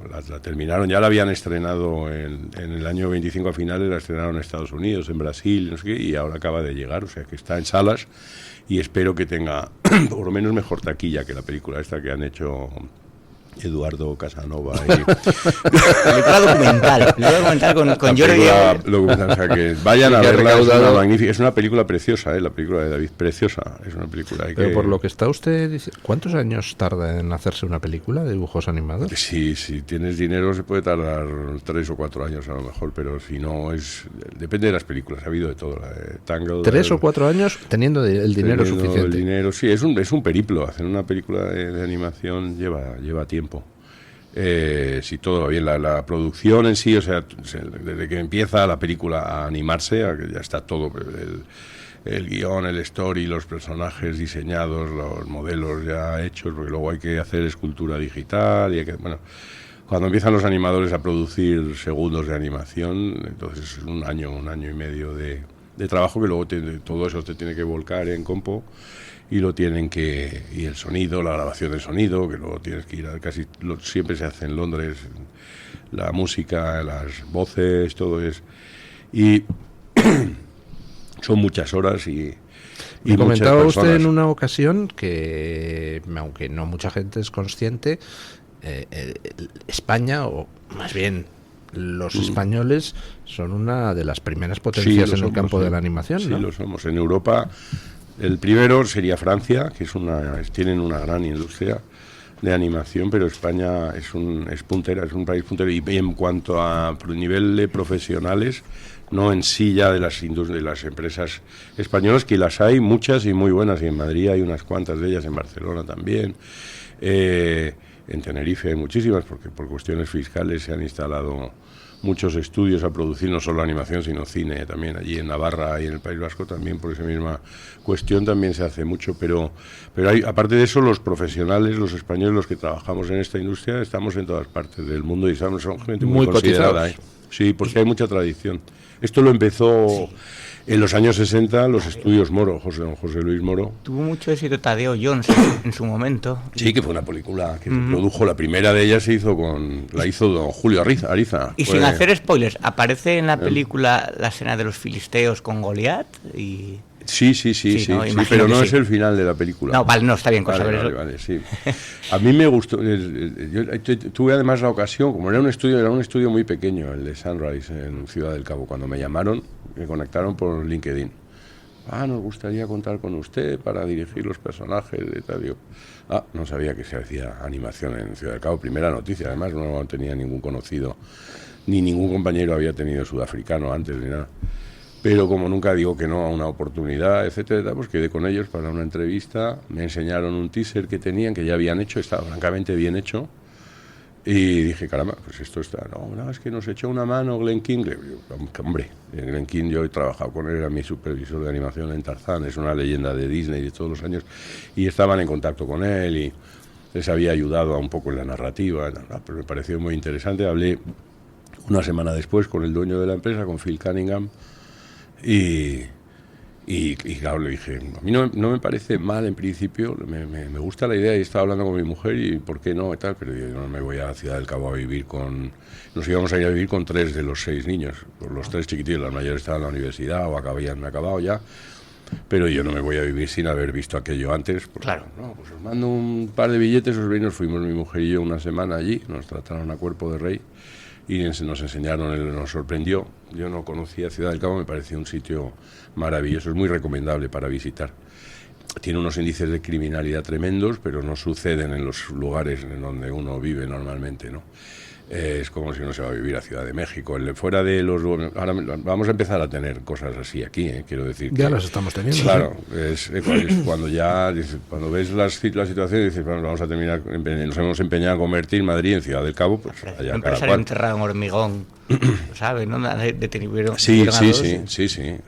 terminaron, ya la habían estrenado en el año 25 a finales, la estrenaron en Estados Unidos, en Brasil, no sé qué, y ahora acaba de llegar, o sea que está en salas y espero que tenga por lo menos mejor taquilla que la película esta que han hecho Eduardo Casanova película documental con Jordi. O sea que vayan a verla, es una película preciosa, la película de David, preciosa, es una película. Pero por lo que está usted diciendo, ¿cuántos años tarda en hacerse una película de dibujos animados? Sí, si tienes dinero se puede tardar 3 o 4 años a lo mejor, pero si no depende de las películas, ha habido de todo, la de Tangle. 3 o 4 años teniendo el dinero suficiente. El dinero, sí, es un periplo, hacer una película de animación lleva tiempo. Si todo va bien, la producción en sí, o sea, desde que empieza la película a animarse, a que ya está todo, el guión, el story, los personajes diseñados, los modelos ya hechos, porque luego hay que hacer escultura digital y cuando empiezan los animadores a producir segundos de animación, entonces es un año y medio de trabajo que luego todo eso te tiene que volcar en compo. Y y el sonido, la grabación del sonido, que luego tienes que ir siempre se hace en Londres, la música, las voces, todo y son muchas horas y comentaba usted en una ocasión que, aunque no mucha gente es consciente, España, o más bien los españoles, son una de las primeras potencias en el campo de la animación, ¿no? Sí, lo somos. En Europa el primero sería Francia, que tienen una gran industria de animación, pero España es puntera, es un país puntero. Y en cuanto a nivel de profesionales, no en sí ya de las empresas españolas, que las hay muchas y muy buenas, y en Madrid hay unas cuantas de ellas, en Barcelona también, en Tenerife hay muchísimas, porque por cuestiones fiscales se han instalado muchos estudios a producir no solo animación sino cine también. Allí en Navarra y en el País Vasco también por esa misma cuestión también se hace mucho, pero hay, aparte de eso, los profesionales, los españoles, los que trabajamos en esta industria, estamos en todas partes del mundo y son gente muy considerada, Sí, porque hay mucha tradición. Esto lo empezó En los años 60, los estudios Moro, don José Luis Moro. Tuvo mucho éxito Tadeo Jones en su momento. Sí, que fue una película que se produjo, la primera de ellas la hizo don Julio Ariza. Y sin hacer spoilers, aparece en la película la escena de los filisteos con Goliat y... Sí, ¿no? Pero no es el final de la película. No, vale, no, está bien con saber eso. Vale, sí. A mí me gustó, yo tuve además la ocasión, como era un estudio muy pequeño, el de Sunrise en Ciudad del Cabo, cuando me llamaron, me conectaron por LinkedIn. Nos gustaría contar con usted para dirigir los personajes de tal. Digo, no sabía que se hacía animación en Ciudad del Cabo, primera noticia, además no tenía ningún conocido, ni ningún compañero había tenido sudafricano antes ni nada. Pero como nunca digo que no a una oportunidad, etcétera, pues quedé con ellos para una entrevista, me enseñaron un teaser que tenían, que ya habían hecho, estaba francamente bien hecho, y dije, caramba, pues esto está, no, es que nos echó una mano Glenn King. Hombre, Glenn King yo he trabajado con él, era mi supervisor de animación en Tarzán, es una leyenda de Disney de todos los años, y estaban en contacto con él, y les había ayudado un poco en la narrativa, pero me pareció muy interesante. Hablé una semana después con el dueño de la empresa, con Phil Cunningham, y claro, le dije, a mí no me parece mal en principio, me gusta la idea, y estaba hablando con mi mujer y por qué no y tal, pero yo no me voy a Ciudad del Cabo a vivir nos íbamos a ir a vivir con 3 de los 6 niños, los 3 chiquitillos, los mayores estaban en la universidad o habían acabado ya, pero yo no me voy a vivir sin haber visto aquello antes, porque, claro. Pues os mando un par de billetes, nos fuimos mi mujer y yo una semana allí, nos trataron a cuerpo de rey, y nos enseñaron, nos sorprendió. Yo no conocía Ciudad del Cabo, me pareció un sitio maravilloso, es muy recomendable para visitar. Tiene unos índices de criminalidad tremendos, pero no suceden en los lugares en donde uno vive normalmente, ¿no? Es como si uno se va a vivir a Ciudad de México. Fuera de los... Ahora vamos a empezar a tener cosas así aquí, quiero decir. Ya las estamos teniendo. Claro, es cuando ves la situación y dices, bueno, vamos a terminar, nos hemos empeñado en convertir Madrid en Ciudad del Cabo, pues allá cada cual. Enterrado en hormigón, ¿sabes? ¿No? Sí,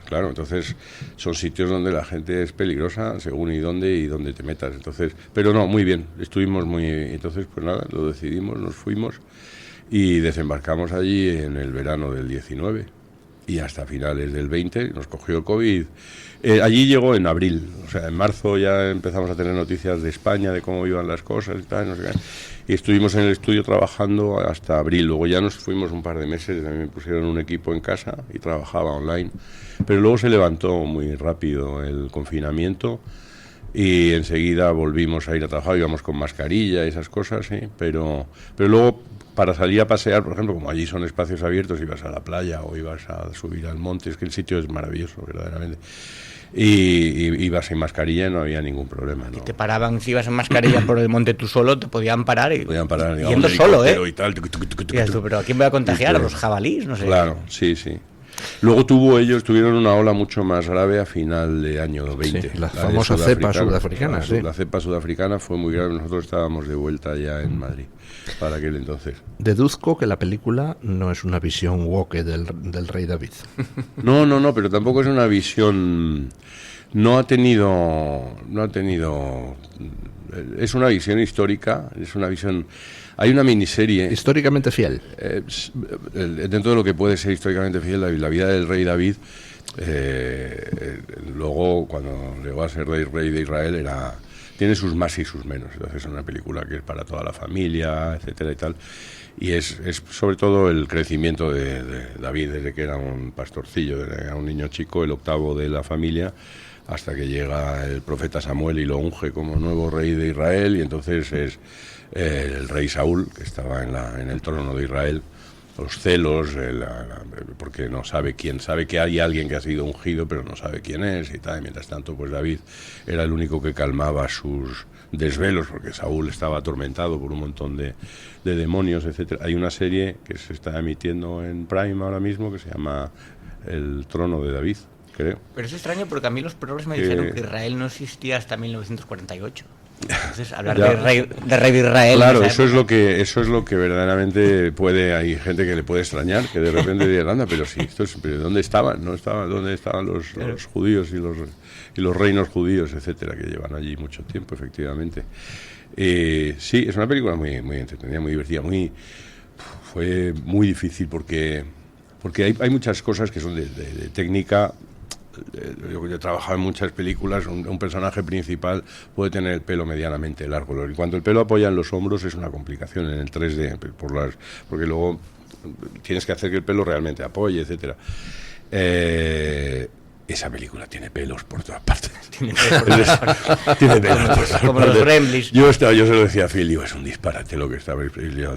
claro. Entonces son sitios donde la gente es peligrosa según y dónde te metas. Entonces, pero no, muy bien, estuvimos entonces pues nada, lo decidimos, nos fuimos y desembarcamos allí en el verano del 19 y hasta finales del 20 nos cogió el COVID. Allí llegó en abril, o sea, en marzo ya empezamos a tener noticias de España, de cómo iban las cosas y tal, no sé qué. Y estuvimos en el estudio trabajando hasta abril. Luego ya nos fuimos un par de meses, a mí me pusieron un equipo en casa y trabajaba online. Pero luego se levantó muy rápido el confinamiento y enseguida volvimos a ir a trabajar, íbamos con mascarilla y esas cosas, ¿sí? Pero luego para salir a pasear, por ejemplo, como allí son espacios abiertos, ibas a la playa o ibas a subir al monte, es que el sitio es maravilloso, verdaderamente. Y ibas sin mascarilla y no había ningún problema, ¿no? Y te paraban, si ibas en mascarilla por el monte tú solo, te podían parar yendo solo, y tal. Pero ¿a quién voy a contagiar? ¿A los jabalíes? No sé. Claro, sí. Luego tuvieron una ola mucho más grave a final de año 20. Sí, la famosa cepa sudafricana. La cepa sudafricana fue muy grave, nosotros estábamos de vuelta ya en Madrid para aquel entonces. Deduzco que la película no es una visión woke del rey David. No, pero tampoco es una visión... No ha tenido... Es una visión histórica, es una visión... Hay una miniserie... Históricamente fiel. Dentro de lo que puede ser históricamente fiel, la vida del rey David, luego cuando llegó a ser rey de Israel tiene sus más y sus menos. Entonces es una película que es para toda la familia, etcétera y tal. Y es sobre todo el crecimiento de David desde que era un pastorcillo, era un niño chico, el octavo de la familia, hasta que llega el profeta Samuel y lo unge como nuevo rey de Israel, y entonces es el rey Saúl, que estaba en el trono de Israel, los celos, porque no sabe quién, sabe que hay alguien que ha sido ungido, pero no sabe quién es y tal. Y mientras tanto, pues David era el único que calmaba sus desvelos, porque Saúl estaba atormentado por un montón de demonios, etcétera. Hay una serie que se está emitiendo en Prime ahora mismo que se llama El trono de David, creo. Pero es extraño porque a mí los progres me dijeron que Israel no existía hasta 1948. Entonces, hablar de rey de Israel... Claro, eso es lo que verdaderamente hay gente que le puede extrañar, que de repente diga, anda, pero sí, pero ¿dónde estaban? ¿Dónde estaban los judíos y los reinos judíos, etcétera, que llevan allí mucho tiempo, efectivamente? Sí, es una película muy, muy entretenida, muy divertida, fue muy difícil porque hay muchas cosas que son de técnica yo he trabajado en muchas películas, un personaje principal puede tener el pelo medianamente largo. Y cuando el pelo apoya en los hombros es una complicación en el 3D, porque luego tienes que hacer que el pelo realmente apoye, etcétera. Esa película tiene pelos por todas partes. Tiene pelos por todas partes. Como los Gremlins. Yo se lo decía a Phil, digo, es un disparate lo que estaba.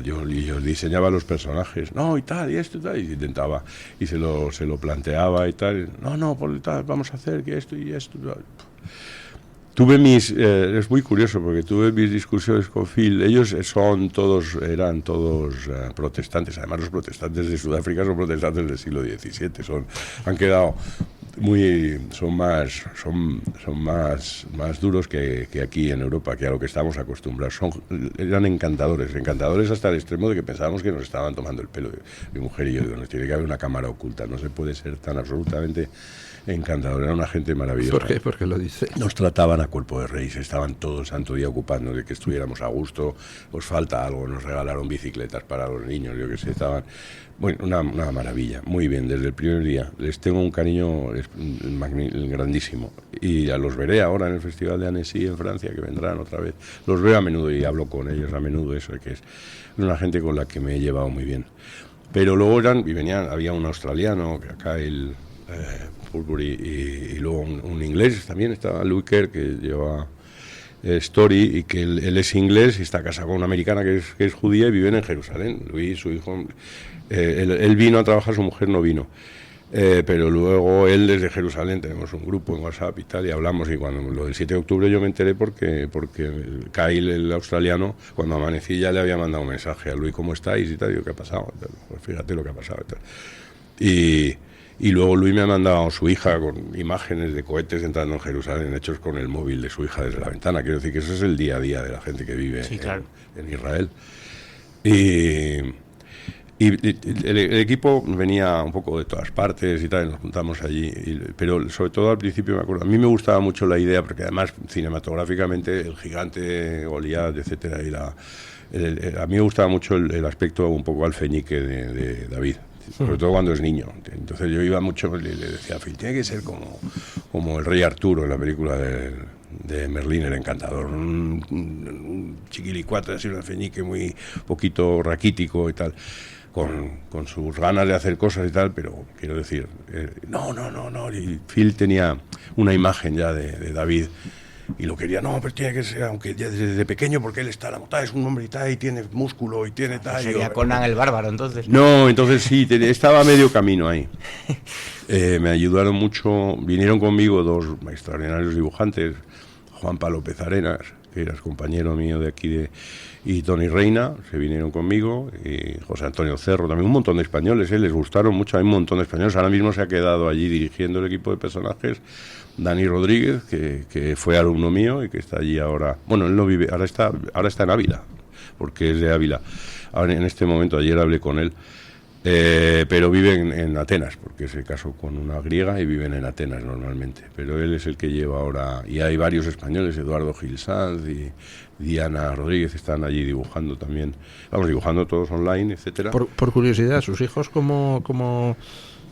Yo diseñaba los personajes, no, y tal, y esto y tal, y intentaba, y se lo planteaba y tal. No, por tal, vamos a hacer que esto y esto. Tuve es muy curioso porque tuve mis discusiones con Phil. Ellos eran todos protestantes. Además, los protestantes de Sudáfrica son protestantes del siglo XVII. Han quedado son más duros que aquí en Europa, que a lo que estamos acostumbrados. Eran encantadores hasta el extremo de que pensábamos que nos estaban tomando el pelo. Mi mujer y yo, digo, nos tiene que haber una cámara oculta. No se puede ser tan absolutamente encantador, era una gente maravillosa. ¿Por qué? ¿Por qué lo dice? Nos trataban a cuerpo de rey, estaban todo el santo día ocupando de que estuviéramos a gusto, os falta algo, nos regalaron bicicletas para los niños, yo que sé, estaban... Bueno, una maravilla, muy bien, desde el primer día. Les tengo un cariño grandísimo. Y los veré ahora en el Festival de Annecy en Francia, que vendrán otra vez. Los veo a menudo y hablo con ellos a menudo, eso que es una gente con la que me he llevado muy bien. Pero luego había un australiano, Kyle Pulbury, y luego un inglés también, estaba Louis Kerr, que lleva Story, y que él es inglés y está casado con una americana que es judía y viven en Jerusalén. Luis, su hijo, él vino a trabajar, su mujer no vino. Pero luego él desde Jerusalén, tenemos un grupo en WhatsApp y tal, y hablamos, y cuando lo del 7 de octubre yo me enteré porque Kyle, el australiano, cuando amanecí ya le había mandado un mensaje a Luis, ¿cómo estáis? Y tal, digo, ¿qué ha pasado? Pues fíjate lo que ha pasado. Y luego Luis me ha mandado a su hija con imágenes de cohetes entrando en Jerusalén, hechos con el móvil de su hija desde la ventana. Quiero decir que eso es el día a día de la gente que vive en Israel. Y el equipo venía un poco de todas partes y tal, nos juntamos allí, pero sobre todo al principio me acuerdo, a mí me gustaba mucho la idea, porque además cinematográficamente el gigante Goliat, etcétera, a mí me gustaba mucho el aspecto un poco alfeñique de David, sobre todo cuando es niño. Entonces yo iba mucho, le decía a Phil, tiene que ser como el rey Arturo en la película de Merlín el Encantador, un chiquilicuatre, así un alfeñique muy poquito raquítico y tal, con sus ganas de hacer cosas y tal, pero quiero decir, no, y Phil tenía una imagen ya de David, y lo quería, no, pero tiene que ser, aunque ya desde pequeño, porque él está es un hombre y tal, y tiene músculo, y tiene tal... Sería Conan el Bárbaro, entonces. No, entonces sí, estaba a medio camino ahí. Me ayudaron mucho, vinieron conmigo dos extraordinarios dibujantes, Juanpa López Arenas, que eras compañero mío de aquí, y Tony Reina, se vinieron conmigo, y José Antonio Cerro, también un montón de españoles, les gustaron mucho, hay un montón de españoles. Ahora mismo se ha quedado allí dirigiendo el equipo de personajes Dani Rodríguez, que fue alumno mío y que está allí ahora. Bueno, él no vive, ahora está en Ávila, porque es de Ávila. Ahora, en este momento, ayer hablé con él, pero vive en Atenas, porque se casó con una griega y viven en Atenas normalmente. Pero él es el que lleva ahora, y hay varios españoles, Eduardo Gil Sanz y Diana Rodríguez, están allí dibujando también. Vamos, dibujando todos online, etcétera. Por curiosidad, ¿sus hijos cómo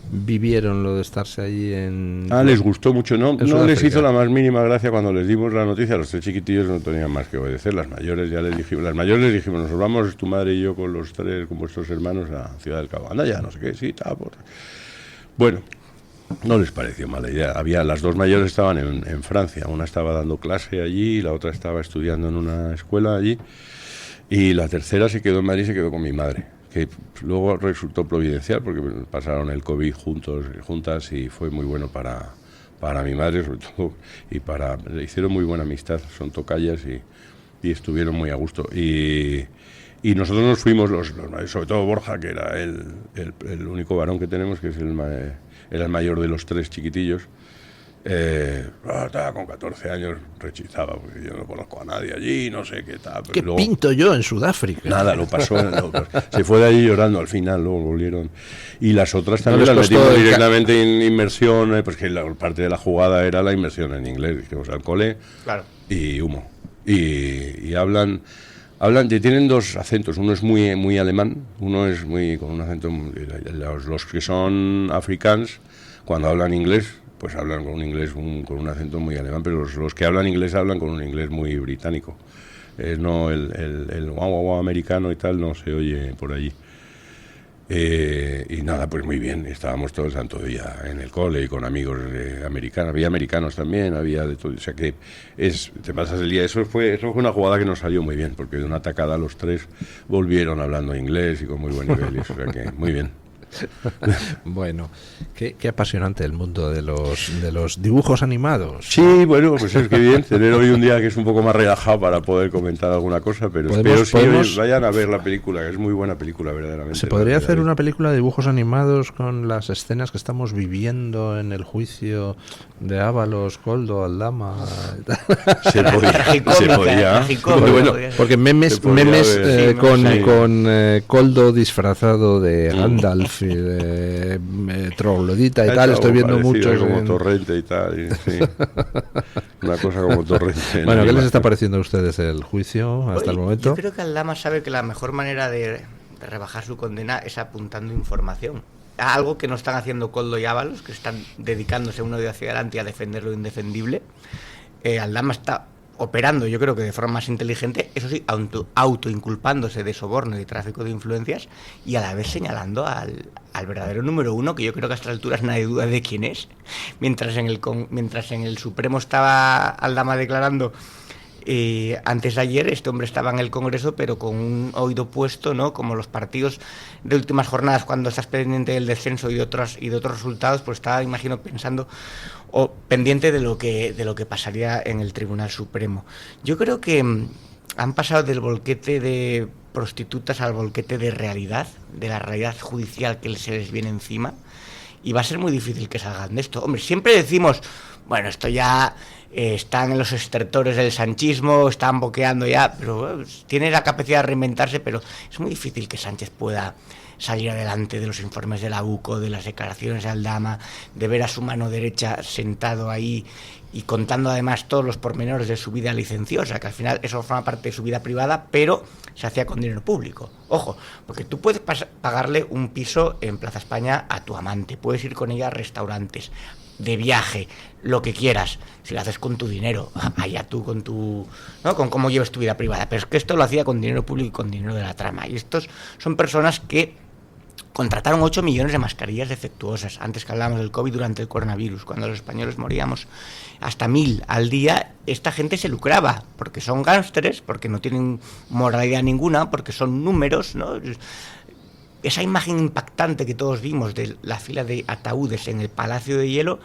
vivieron lo de estarse allí en... les gustó mucho, no les hizo la más mínima gracia cuando les dimos la noticia. Los tres chiquitillos no tenían más que obedecer. Las mayores les dijimos, nos vamos tu madre y yo con los tres, con vuestros hermanos, a Ciudad del Cabo. Anda ya, no sé qué, sí, tal, Bueno, no les pareció mala idea. Las dos mayores estaban en Francia, una estaba dando clase allí y la otra estaba estudiando en una escuela allí, y la tercera se quedó en Madrid y se quedó con mi madre, que luego resultó providencial porque pasaron el COVID juntas, y fue muy bueno para mi madre sobre todo, y le hicieron muy buena amistad, son tocayas y estuvieron muy a gusto. Y nosotros nos fuimos, sobre todo Borja, que era el único varón que tenemos, que es era el mayor de los tres chiquitillos. Estaba con 14 años, rechizaba, porque yo no conozco a nadie allí, no sé qué tal. Pero ¿Qué luego, pinto yo en Sudáfrica? Nada, lo pasó. Se fue de allí llorando al final, luego volvieron. Y las otras también las metimos directamente en inmersión, pues que la parte de la jugada era la inmersión en inglés. Dijimos al cole, claro, y humo. Y hablan, tienen dos acentos, uno es muy alemán, uno es muy con un acento, los que son africanos, cuando hablan inglés, pues hablan con un inglés, con un acento muy alemán, pero los que hablan inglés hablan con un inglés muy británico. No el guau guau guau americano y tal no se oye por allí. Y nada, pues muy bien, estábamos todo el santo día en el cole y con amigos americanos, había americanos también, había de todo, o sea que te pasas el día, eso fue una jugada que nos salió muy bien, porque de una tacada los tres volvieron hablando inglés y con muy buen nivel, o sea que muy bien. Bueno, qué apasionante el mundo de los dibujos animados. Sí, bueno, pues es que bien tener hoy un día que es un poco más relajado para poder comentar alguna cosa, pero espero sí vayan a ver la película, que es muy buena película verdaderamente. ¿Se podría hacer una película de dibujos animados con las escenas que estamos viviendo en el juicio de Ábalos, Koldo, Aldama? Se podría. Bueno, porque memes con Koldo disfrazado de Gandalf, de troglodita y tal, estoy viendo muchos como Torrente y tal, sí. Una cosa como Torrente. Bueno, ¿qué les está pareciendo a ustedes el juicio hasta el momento? Yo creo que Aldama sabe que la mejor manera de rebajar su condena es apuntando información, algo que no están haciendo Koldo y Ábalos, que están dedicándose uno de hacia adelante a defender lo indefendible. Aldama está operando, yo creo que de forma más inteligente, eso sí, autoinculpándose de soborno y de tráfico de influencias, y a la vez señalando al verdadero número uno, que yo creo que a estas alturas nadie duda de quién es. Mientras en el Supremo estaba Aldama declarando, antes de ayer este hombre estaba en el Congreso, pero con un oído puesto, ¿no? Como los partidos de últimas jornadas, cuando estás pendiente del descenso y de otros resultados, pues estaba, imagino, pensando o pendiente de lo que pasaría en el Tribunal Supremo. Yo creo que han pasado del volquete de prostitutas al volquete de realidad, de la realidad judicial que se les viene encima, y va a ser muy difícil que salgan de esto. Hombre, siempre decimos, bueno, esto ya están en los estertores del sanchismo, están boqueando ya, pero tiene la capacidad de reinventarse, pero es muy difícil que Sánchez pueda salir adelante de los informes de la UCO, de las declaraciones de Aldama, de ver a su mano derecha sentado ahí y contando además todos los pormenores de su vida licenciosa, que al final eso forma parte de su vida privada, pero se hacía con dinero público. Ojo, porque tú puedes pagarle un piso en Plaza España a tu amante, puedes ir con ella a restaurantes, de viaje, lo que quieras, si lo haces con tu dinero, allá tú con tu, ¿no? Con cómo lleves tu vida privada, pero es que esto lo hacía con dinero público y con dinero de la trama, y estos son personas que contrataron 8 millones de mascarillas defectuosas, antes que hablábamos del COVID, durante el coronavirus, cuando los españoles moríamos hasta 1000 al día. Esta gente se lucraba, porque son gángsteres, porque no tienen moralidad ninguna, porque son números, ¿no? Esa imagen impactante que todos vimos de la fila de ataúdes en el Palacio de Hielo,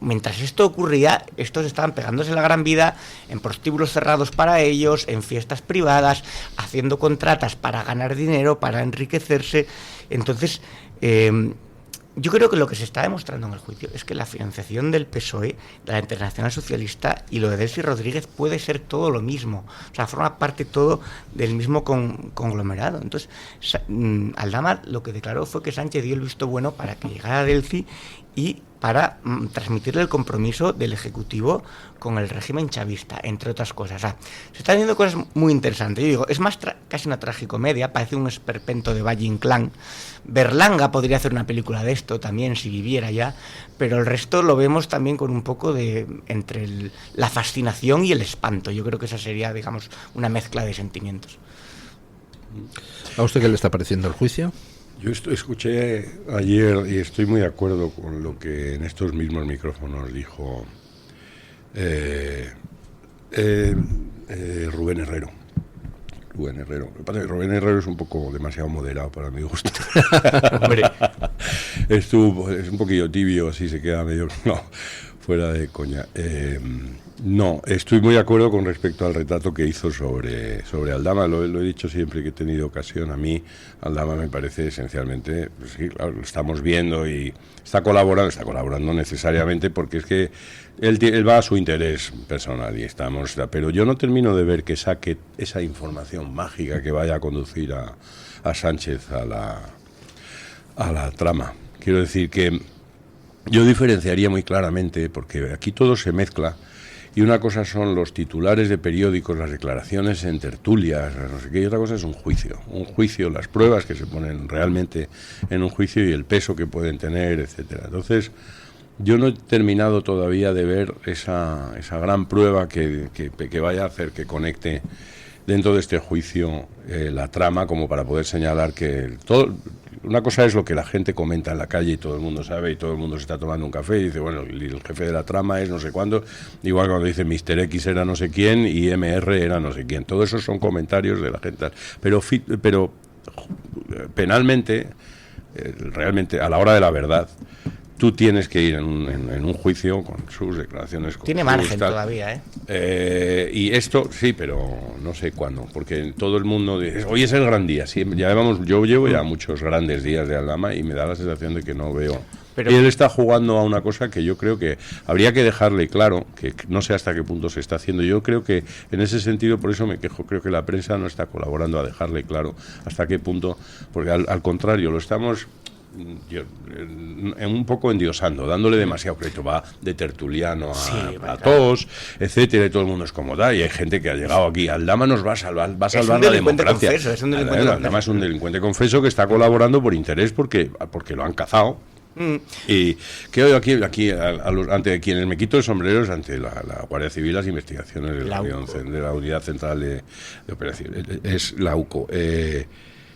mientras esto ocurría, estos estaban pegándose la gran vida en prostíbulos cerrados para ellos, en fiestas privadas, haciendo contratas para ganar dinero, para enriquecerse. Entonces, yo creo que lo que se está demostrando en el juicio es que la financiación del PSOE, de la Internacional Socialista y lo de Delcy Rodríguez puede ser todo lo mismo. O sea, forma parte todo del mismo conglomerado. Entonces, Aldama lo que declaró fue que Sánchez dio el visto bueno para que llegara Delcy y para transmitirle el compromiso del Ejecutivo con el régimen chavista, entre otras cosas. O sea, se están haciendo cosas muy interesantes. Yo digo, es más casi una tragicomedia, parece un esperpento de Valle Inclán. Berlanga podría hacer una película de esto también, si viviera ya, pero el resto lo vemos también con un poco de entre la fascinación y el espanto. Yo creo que esa sería, digamos, una mezcla de sentimientos. ¿A usted qué le está pareciendo el juicio? Yo escuché ayer y estoy muy de acuerdo con lo que en estos mismos micrófonos dijo Rubén Herrero. Rubén Herrero. Lo que pasa es que Rubén Herrero es un poco demasiado moderado para mi gusto. Hombre. Es un poquillo tibio, así se queda medio... No, fuera de coña. No, estoy muy de acuerdo con respecto al retrato que hizo sobre Aldama. Lo he dicho siempre que he tenido ocasión. A mí Aldama me parece esencialmente, pues sí, claro, lo estamos viendo y está colaborando necesariamente porque es que él va a su interés personal y pero yo no termino de ver que saque esa información mágica que vaya a conducir a Sánchez a la trama. Quiero decir que yo diferenciaría muy claramente, porque aquí todo se mezcla, y una cosa son los titulares de periódicos, las declaraciones en tertulias, no sé qué, y otra cosa es un juicio, las pruebas que se ponen realmente en un juicio y el peso que pueden tener, etcétera. Entonces, yo no he terminado todavía de ver esa gran prueba que vaya a hacer que conecte dentro de este juicio la trama, como para poder señalar que todo. Una cosa es lo que la gente comenta en la calle y todo el mundo sabe y todo el mundo se está tomando un café y dice, bueno, el jefe de la trama es no sé cuándo, igual cuando dice Mr. X era no sé quién y MR era no sé quién. Todo eso son comentarios de la gente. Pero penalmente, realmente, a la hora de la verdad, tú tienes que ir en un juicio con sus declaraciones. Tiene margen todavía, y esto, sí, pero no sé cuándo, porque todo el mundo dice, hoy es el gran día. Sí, yo llevo ya muchos grandes días de Aldama y me da la sensación de que no veo. Y él está jugando a una cosa que yo creo que habría que dejarle claro, que no sé hasta qué punto se está haciendo. Yo creo que en ese sentido, por eso me quejo, creo que la prensa no está colaborando a dejarle claro hasta qué punto, porque al contrario, lo estamos un poco endiosando, dándole demasiado crédito, va de tertuliano a todos, etcétera, y todo el mundo es como da, y hay gente que ha llegado aquí, Aldama nos va a salvar la democracia. Aldama es un delincuente confeso que está colaborando por interés porque lo han cazado. Y que hoy aquí ante quienes me quito el sombrero es ante la Guardia Civil, las investigaciones de la Unidad Central de Operaciones, es la UCO.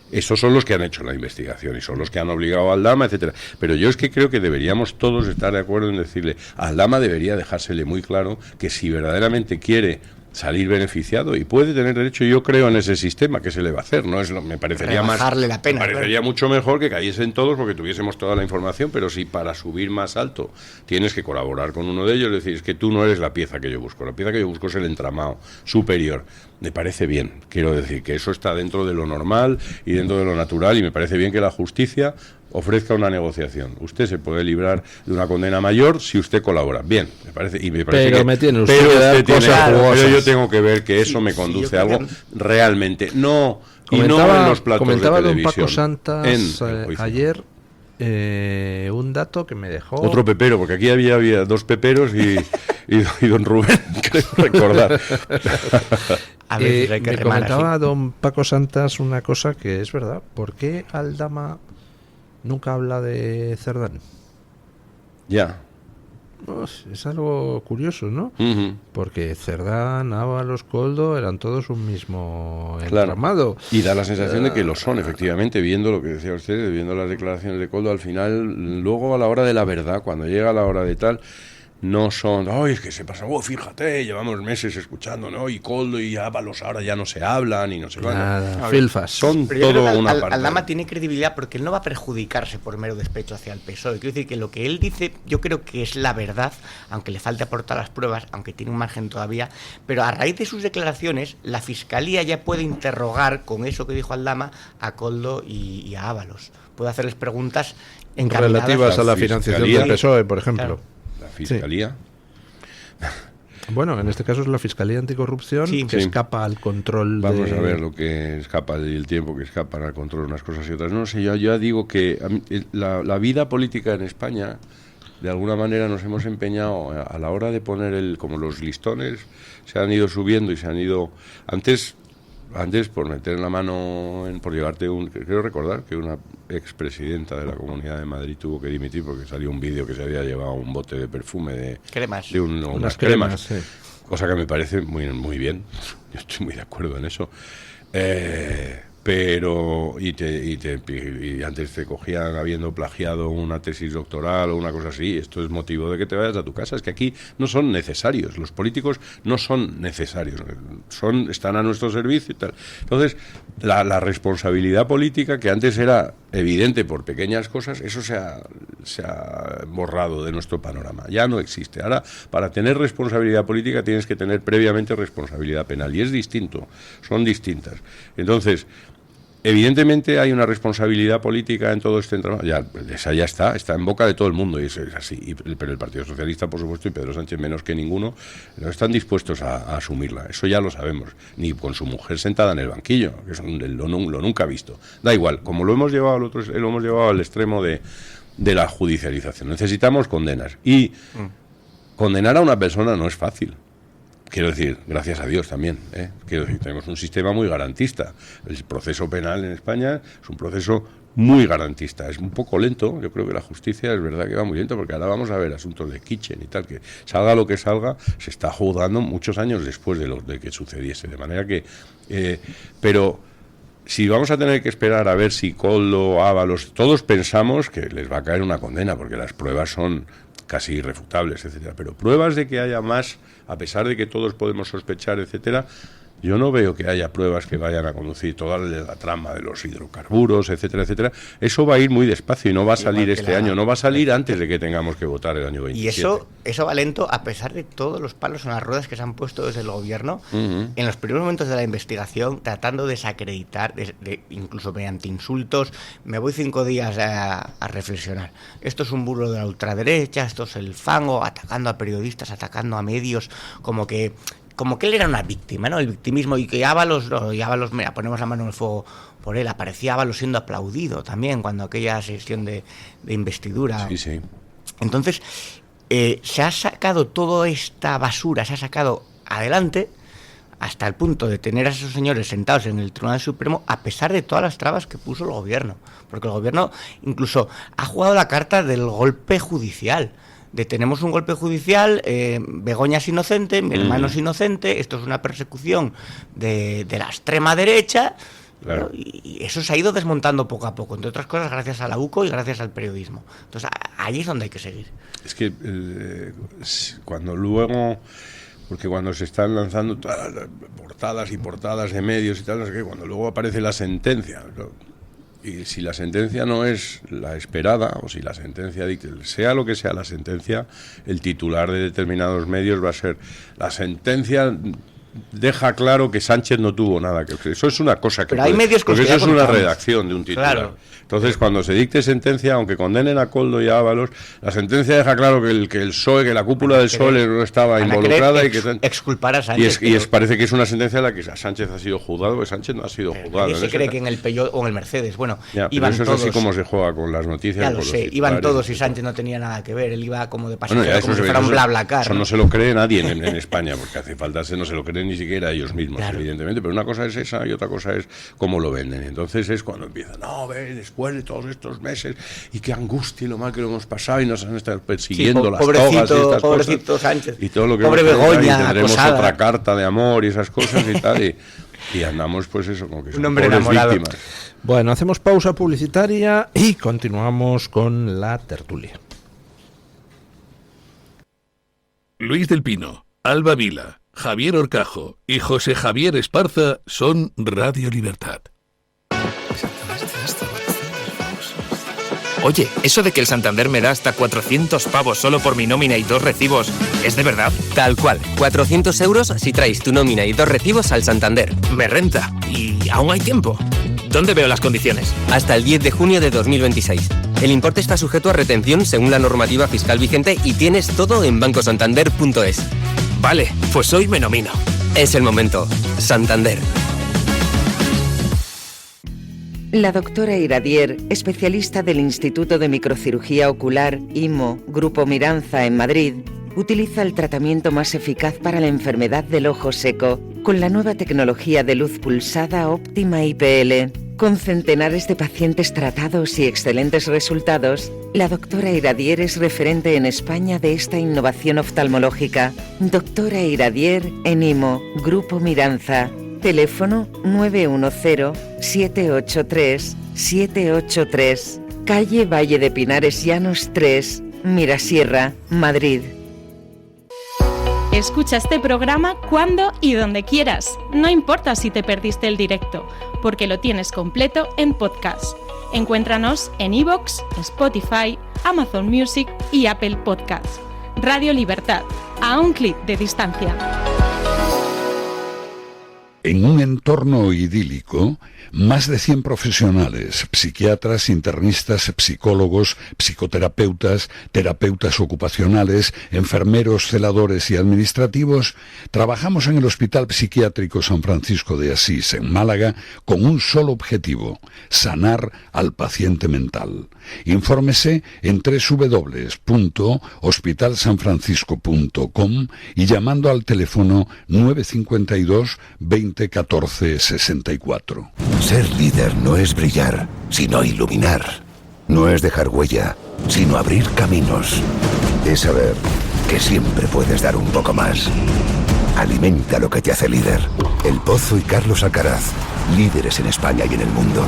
Esos son los que han hecho la investigación y son los que han obligado a Aldama, etcétera. Pero yo es que creo que deberíamos todos estar de acuerdo en decirle, a Aldama debería dejársele muy claro que si verdaderamente quiere salir beneficiado y puede tener derecho, yo creo en ese sistema, que se le va a hacer, no es me parecería la pena, me parecería mucho mejor que cayesen todos porque tuviésemos toda la información, pero si para subir más alto tienes que colaborar con uno de ellos, es decir, es que tú no eres la pieza que yo busco, la pieza que yo busco es el entramado superior. Me parece bien, quiero decir que eso está dentro de lo normal y dentro de lo natural, y me parece bien que la justicia ofrezca una negociación. Usted se puede librar de una condena mayor si usted colabora. Bien, me parece pero que, me tiene usted que dar cosas jugosas. Pero yo tengo que ver que eso me conduce a algo realmente. No en los platos comentaba de televisión. Don Paco Santas ayer un dato que me dejó... Otro pepero, porque aquí había dos peperos y don Rubén, creo recordar. A veces hay que me comentaba así. Don Paco Santas una cosa que es verdad. ¿Por qué Aldama nunca habla de Cerdán? Ya. Pues es algo curioso, ¿no? Uh-huh. Porque Cerdán, Ábalos, Koldo eran todos un mismo entramado. Claro. Y da la sensación de que lo son, efectivamente, viendo lo que decía usted, viendo las declaraciones de Koldo, al final, luego a la hora de la verdad, cuando llega la hora de tal, no son, ¡ay, es que se pasa! ¡Oh, fíjate! Llevamos meses escuchando, ¿no? Y Koldo y Ábalos ahora ya no se hablan y no se van. Filfas. Son todo una parte. Aldama tiene credibilidad porque él no va a perjudicarse por mero despecho hacia el PSOE. Quiero decir que lo que él dice, yo creo que es la verdad, aunque le falte aportar las pruebas, aunque tiene un margen todavía. Pero a raíz de sus declaraciones, la Fiscalía ya puede interrogar con eso que dijo Aldama a Koldo y a Ábalos. Puede hacerles preguntas encaminadas relativas a la financiación del PSOE, por ejemplo. Claro. Fiscalía. Sí. Bueno, en este caso es la Fiscalía Anticorrupción que escapa al control. Vamos a ver lo que escapa del tiempo que escapan al control unas cosas y otras. No sé, yo ya digo que a mí, la vida política en España, de alguna manera nos hemos empeñado a la hora de poner como los listones se han ido subiendo y se han ido antes por meter la mano por llevarte creo recordar que una expresidenta de la Comunidad de Madrid tuvo que dimitir porque salió un vídeo que se había llevado un bote de perfume de cremas, unas cremas, sí. Cosa que me parece muy bien, yo estoy muy de acuerdo en eso, pero y antes te cogían habiendo plagiado una tesis doctoral o una cosa así. Esto es motivo de que te vayas a tu casa. Es que aquí no son necesarios, los políticos no son necesarios, están a nuestro servicio y tal. Entonces la responsabilidad política, que antes era evidente por pequeñas cosas, eso se ha borrado de nuestro panorama, ya no existe. Ahora, para tener responsabilidad política tienes que tener previamente responsabilidad penal, y es distinto, son distintas. Entonces, evidentemente hay una responsabilidad política en todo este entramado. Esa ya está en boca de todo el mundo, y es así. Pero el Partido Socialista, por supuesto, y Pedro Sánchez menos que ninguno, no están dispuestos a asumirla. Eso ya lo sabemos. Ni con su mujer sentada en el banquillo, que es lo nunca visto. Da igual, como lo hemos llevado al extremo de la judicialización. Necesitamos condenas. Y condenar a una persona no es fácil. Quiero decir, gracias a Dios también, Quiero decir, tenemos un sistema muy garantista. El proceso penal en España es un proceso muy garantista. Es un poco lento, yo creo que la justicia es verdad que va muy lento, porque ahora vamos a ver asuntos de Kitchen y tal, que salga lo que salga, se está juzgando muchos años después de que sucediese, de manera que... pero si vamos a tener que esperar a ver si Koldo, Ábalos, todos pensamos que les va a caer una condena, porque las pruebas son casi irrefutables, etcétera, pero pruebas de que haya más, a pesar de que todos podemos sospechar, etcétera, yo no veo que haya pruebas que vayan a conducir toda la trama de los hidrocarburos, etcétera, etcétera. Eso va a ir muy despacio y no va a salir este año, no va a salir antes de que tengamos que votar el año 27. Y eso va lento a pesar de todos los palos en las ruedas que se han puesto desde el gobierno en los primeros momentos de la investigación, tratando de desacreditar, incluso mediante insultos. Me voy 5 días a reflexionar. Esto es un burlo de la ultraderecha, esto es el fango, atacando a periodistas, atacando a medios, como que él era una víctima, ¿no? El victimismo, y que Ábalos, mira, ponemos la mano en el fuego por él. Aparecía Ábalos siendo aplaudido también cuando aquella sesión de investidura. Sí, sí. Entonces, se ha sacado toda esta basura, se ha sacado adelante hasta el punto de tener a esos señores sentados en el Tribunal Supremo, a pesar de todas las trabas que puso el gobierno. Porque el gobierno incluso ha jugado la carta del golpe judicial. Tenemos un golpe judicial, Begoña es inocente, mi hermano es inocente, esto es una persecución de la extrema derecha, claro. ¿No? Y eso se ha ido desmontando poco a poco, entre otras cosas gracias a la UCO y gracias al periodismo. Entonces ahí es donde hay que seguir. Es que cuando luego... Porque cuando se están lanzando todas las portadas y portadas de medios y tal, no sé qué, cuando luego aparece la sentencia... Y si la sentencia no es la esperada, o si la sentencia, sea lo que sea la sentencia, el titular de determinados medios va a ser: la sentencia deja claro que Sánchez no tuvo nada que ver. Eso es una cosa que... Pero hay medios porque eso es una redacción de un titular. Claro. Entonces, cuando se dicte sentencia, aunque condenen a Koldo y a Ábalos, la sentencia deja claro que el PSOE, que la cúpula del PSOE no estaba involucrada y que... exculpar a Sánchez. Y parece que es una sentencia en la que Sánchez ha sido juzgado, porque Sánchez no ha sido juzgado. Se cree que en el Peugeot o en el Mercedes, bueno, ya, iban eso todos... es así como se juega con las noticias. Ya lo sé, iban todos y Sánchez no tenía nada que ver, él iba como de pasajero, bueno, como si fuera un BlaBlaCar. Eso no se lo cree nadie en España, porque hace falta, no se lo creen ni siquiera ellos mismos, claro. Evidentemente, pero una cosa es esa y otra cosa es cómo lo venden. Entonces es cuando empiezan, después de todos estos meses, y qué angustia y lo mal que lo hemos pasado y nos han estado persiguiendo las togas y estas cosas, Sánchez. Y todo lo que pobre Begoña, y tendremos acosada. Otra carta de amor y esas cosas y tal, y andamos pues eso, como que son pobres enamorado. víctimas. Bueno, hacemos pausa publicitaria y continuamos con la tertulia. Luis del Pino, Alba Vila, Javier Horcajo y José Javier Esparza son Radio Libertad. Oye, eso de que el Santander me da hasta 400 pavos solo por mi nómina y 2 recibos, ¿es de verdad? Tal cual, 400 euros si traes tu nómina y 2 recibos al Santander. Me renta. ¿Y aún hay tiempo? ¿Dónde veo las condiciones? Hasta el 10 de junio de 2026. El importe está sujeto a retención según la normativa fiscal vigente y tienes todo en bancosantander.es. Vale, pues hoy me nomino. Es el momento. Santander. La doctora Iradier, especialista del Instituto de Microcirugía Ocular, IMO, Grupo Miranza en Madrid, utiliza el tratamiento más eficaz para la enfermedad del ojo seco con la nueva tecnología de luz pulsada óptima IPL. Con centenares de pacientes tratados y excelentes resultados, la doctora Iradier es referente en España de esta innovación oftalmológica. Doctora Iradier en IMO, Grupo Miranza. Teléfono 910-783-783. Calle Valle de Pinares Llanos 3, Mirasierra, Madrid. Escucha este programa cuando y donde quieras. No importa si te perdiste el directo, porque lo tienes completo en podcast. Encuéntranos en iVoox, Spotify, Amazon Music y Apple Podcasts. Radio Libertad, a un clic de distancia. En un entorno idílico, más de 100 profesionales, psiquiatras, internistas, psicólogos, psicoterapeutas, terapeutas ocupacionales, enfermeros, celadores y administrativos, trabajamos en el Hospital Psiquiátrico San Francisco de Asís, en Málaga, con un solo objetivo: sanar al paciente mental. Infórmese en www.hospitalsanfrancisco.com y llamando al teléfono 952 20 20 14 64. Ser líder no es brillar, sino iluminar. No es dejar huella, sino abrir caminos. Es saber que siempre puedes dar un poco más. Alimenta lo que te hace líder. El Pozo y Carlos Alcaraz, líderes en España y en el mundo.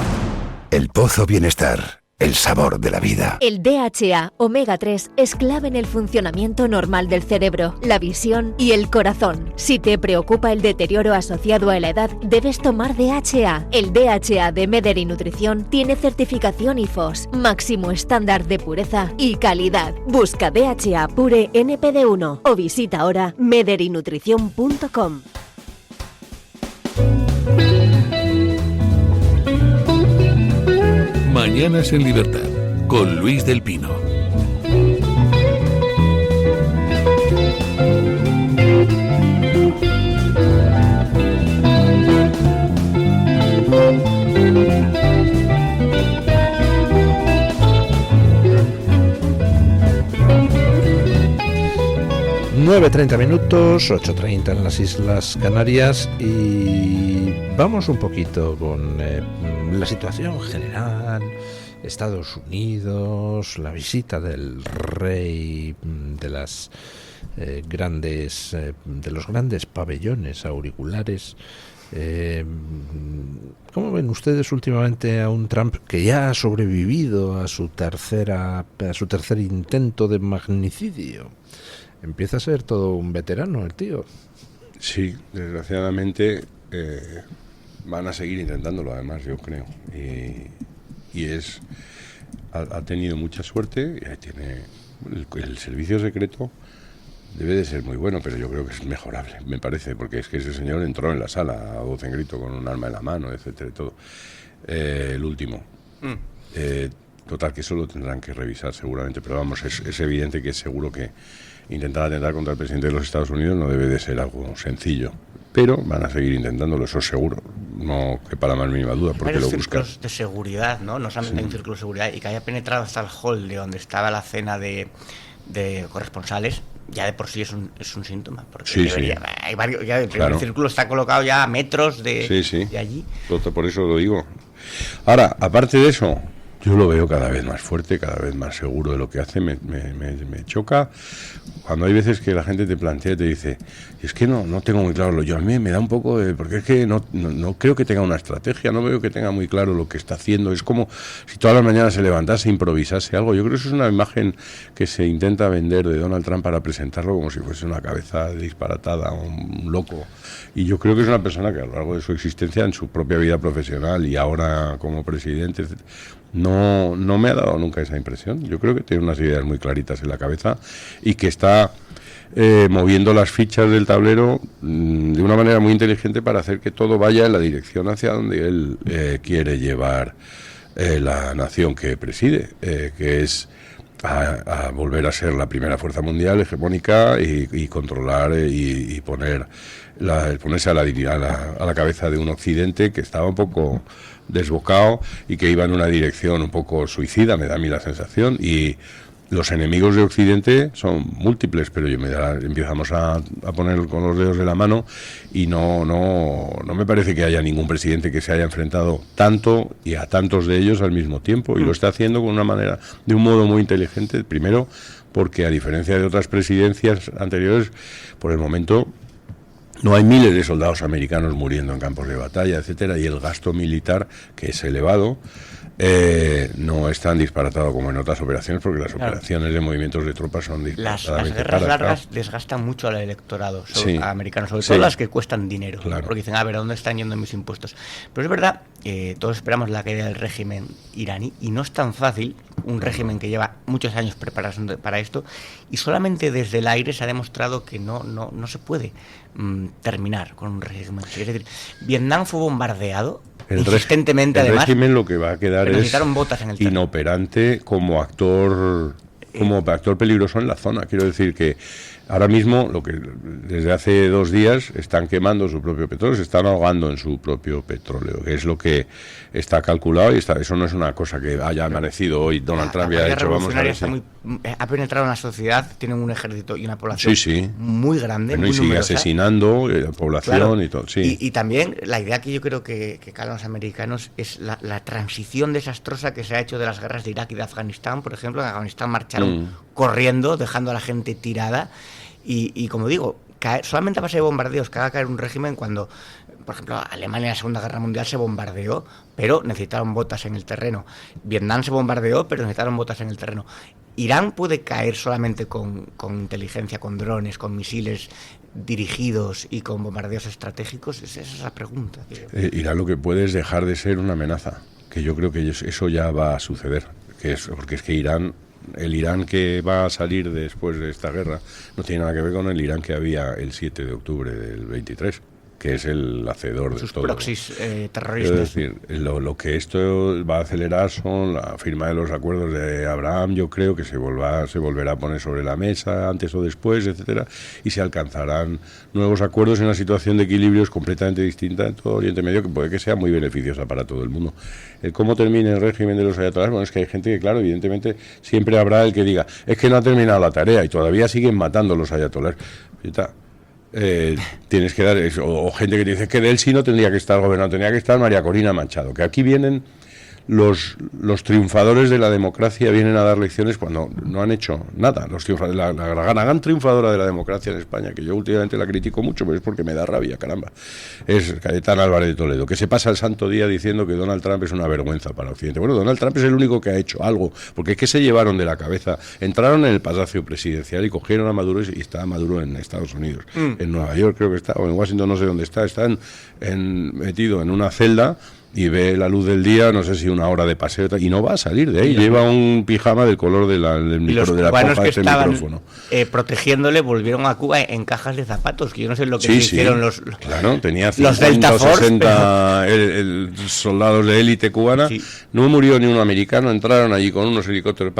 El Pozo Bienestar, el sabor de la vida. El DHA omega 3 es clave en el funcionamiento normal del cerebro, la visión y el corazón. Si te preocupa el deterioro asociado a la edad, debes tomar DHA. El DHA de Mederi Nutrición tiene certificación IFOS, máximo estándar de pureza y calidad. Busca DHA Pure NPD1 o visita ahora mederinutrición.com. Mañanas en Libertad, con Luis del Pino. ...9:30 minutos, 8:30 en las Islas Canarias... ...y vamos un poquito con la situación general... ...Estados Unidos... ...la visita del rey... ...de las grandes... ...de los grandes pabellones auriculares... ¿Cómo ven ustedes últimamente a un Trump que ya ha sobrevivido a su tercer intento de magnicidio? Empieza a ser todo un veterano el tío. Sí, desgraciadamente van a seguir intentándolo, además, yo creo. Y ha tenido mucha suerte. Y tiene el servicio secreto debe de ser muy bueno, pero yo creo que es mejorable, me parece, porque es que ese señor entró en la sala a voz en grito con un arma en la mano, etcétera, y todo. El último. Total, que eso lo tendrán que revisar seguramente, pero vamos, es evidente que es seguro que intentar atentar contra el presidente de los Estados Unidos no debe de ser algo sencillo, pero van a seguir intentándolo, eso seguro, no quepa la más mínima duda, porque lo buscan. Círculos de seguridad, ¿no? No solamente un círculo de seguridad, y que haya penetrado hasta el hall de donde estaba la cena de corresponsales, ya de por sí es un síntoma, porque hay varios, ya el círculo está colocado ya a metros de allí. Por eso lo digo. Ahora, aparte de eso, yo lo veo cada vez más fuerte, cada vez más seguro de lo que hace. Me choca cuando hay veces que la gente te plantea y te dice, es que no tengo muy claro. A mí me da un poco de... Porque es que no creo que tenga una estrategia, no veo que tenga muy claro lo que está haciendo. Es como si todas las mañanas se levantase e improvisase algo. Yo creo que eso es una imagen que se intenta vender de Donald Trump para presentarlo como si fuese una cabeza disparatada, un loco. Y yo creo que es una persona que a lo largo de su existencia, en su propia vida profesional y ahora como presidente, no me ha dado nunca esa impresión. Yo creo que tiene unas ideas muy claritas en la cabeza y que está moviendo las fichas del tablero de una manera muy inteligente para hacer que todo vaya en la dirección hacia donde él quiere llevar la nación que preside, que es a volver a ser la primera fuerza mundial hegemónica y controlar y ponerse a la cabeza de un occidente que estaba un poco desbocado y que iba en una dirección un poco suicida, me da a mí la sensación, y los enemigos de Occidente son múltiples, pero empezamos a poner con los dedos de la mano y no me parece que haya ningún presidente que se haya enfrentado tanto y a tantos de ellos al mismo tiempo, y lo está haciendo de un modo muy inteligente, primero porque a diferencia de otras presidencias anteriores, por el momento no hay miles de soldados americanos muriendo en campos de batalla, etcétera, y el gasto militar, que es elevado, no es tan disparatado como en otras operaciones, porque las operaciones de movimientos de tropas son disparatadamente las guerras largas desgastan mucho al electorado americano, sobre todo las que cuestan dinero, porque dicen, a ver, ¿a dónde están yendo mis impuestos? Pero es verdad, todos esperamos la caída del régimen iraní, y no es tan fácil, un régimen que lleva muchos años preparándose para esto, y solamente desde el aire se ha demostrado que no se puede terminar con un régimen. Es decir, Vietnam fue bombardeado insistentemente, además. El régimen lo que va a quedar es botas en el inoperante como actor peligroso en la zona. Quiero decir que Ahora mismo, desde hace 2 días, están quemando su propio petróleo, se están ahogando en su propio petróleo, que es lo que está calculado, y eso no es una cosa que haya amanecido hoy Donald Trump y ha dicho, vamos a ver si... ha penetrado en la sociedad, tienen un ejército y una población muy grande, bueno, muy y sigue numerosa. asesinando la población, claro, y todo. Sí. Y también la idea que yo creo que calan los americanos es la transición desastrosa que se ha hecho de las guerras de Irak y de Afganistán. Por ejemplo, en Afganistán marcharon corriendo, dejando a la gente tirada. Y como digo, solamente a base de bombardeos que haga caer un régimen cuando, por ejemplo, Alemania en la Segunda Guerra Mundial se bombardeó, pero necesitaron botas en el terreno. Vietnam se bombardeó, pero necesitaron botas en el terreno. ¿Irán puede caer solamente con inteligencia, con drones, con misiles dirigidos y con bombardeos estratégicos? Esa es la pregunta. Irán lo que puede es dejar de ser una amenaza, que yo creo que eso ya va a suceder, porque es que el Irán que va a salir después de esta guerra no tiene nada que ver con el Irán que había el 7 de octubre del 23, que es el hacedor de sus todo. Proxies terroristas. Es decir, lo que esto va a acelerar son la firma de los acuerdos de Abraham, yo creo que se volverá a poner sobre la mesa antes o después, etcétera, y se alcanzarán nuevos acuerdos en una situación de equilibrios completamente distinta en todo Oriente Medio, que puede que sea muy beneficiosa para todo el mundo. ¿Cómo termine el régimen de los ayatolás? Bueno, es que hay gente que, claro, evidentemente siempre habrá el que diga, es que no ha terminado la tarea y todavía siguen matando los ayatolás. Tienes que dar eso, o gente que dice que de él sí no tendría que estar gobernando, tendría que estar María Corina Machado, que aquí vienen los triunfadores de la democracia, vienen a dar lecciones cuando no han hecho nada. La gran triunfadora de la democracia en España, que yo últimamente la critico mucho, pero es porque me da rabia, caramba, es Cayetana Álvarez de Toledo, que se pasa el santo día diciendo que Donald Trump es una vergüenza para Occidente. Bueno, Donald Trump es el único que ha hecho algo, porque es que se llevaron de la cabeza, entraron en el Palacio Presidencial y cogieron a Maduro, y está Maduro en Estados Unidos, en Nueva York creo que está, o en Washington, no sé dónde está metido en una celda, y ve la luz del día, no sé si 1 hora de paseo, y no va a salir de ahí. Lleva un pijama del color del micrófono, de la hoja de ese micrófono. Protegiéndole volvieron a Cuba en cajas de zapatos, que yo no sé lo que hicieron los... Claro, tenía 50 o 60 soldados de élite cubana, no murió ni un americano, entraron allí con unos helicópteros,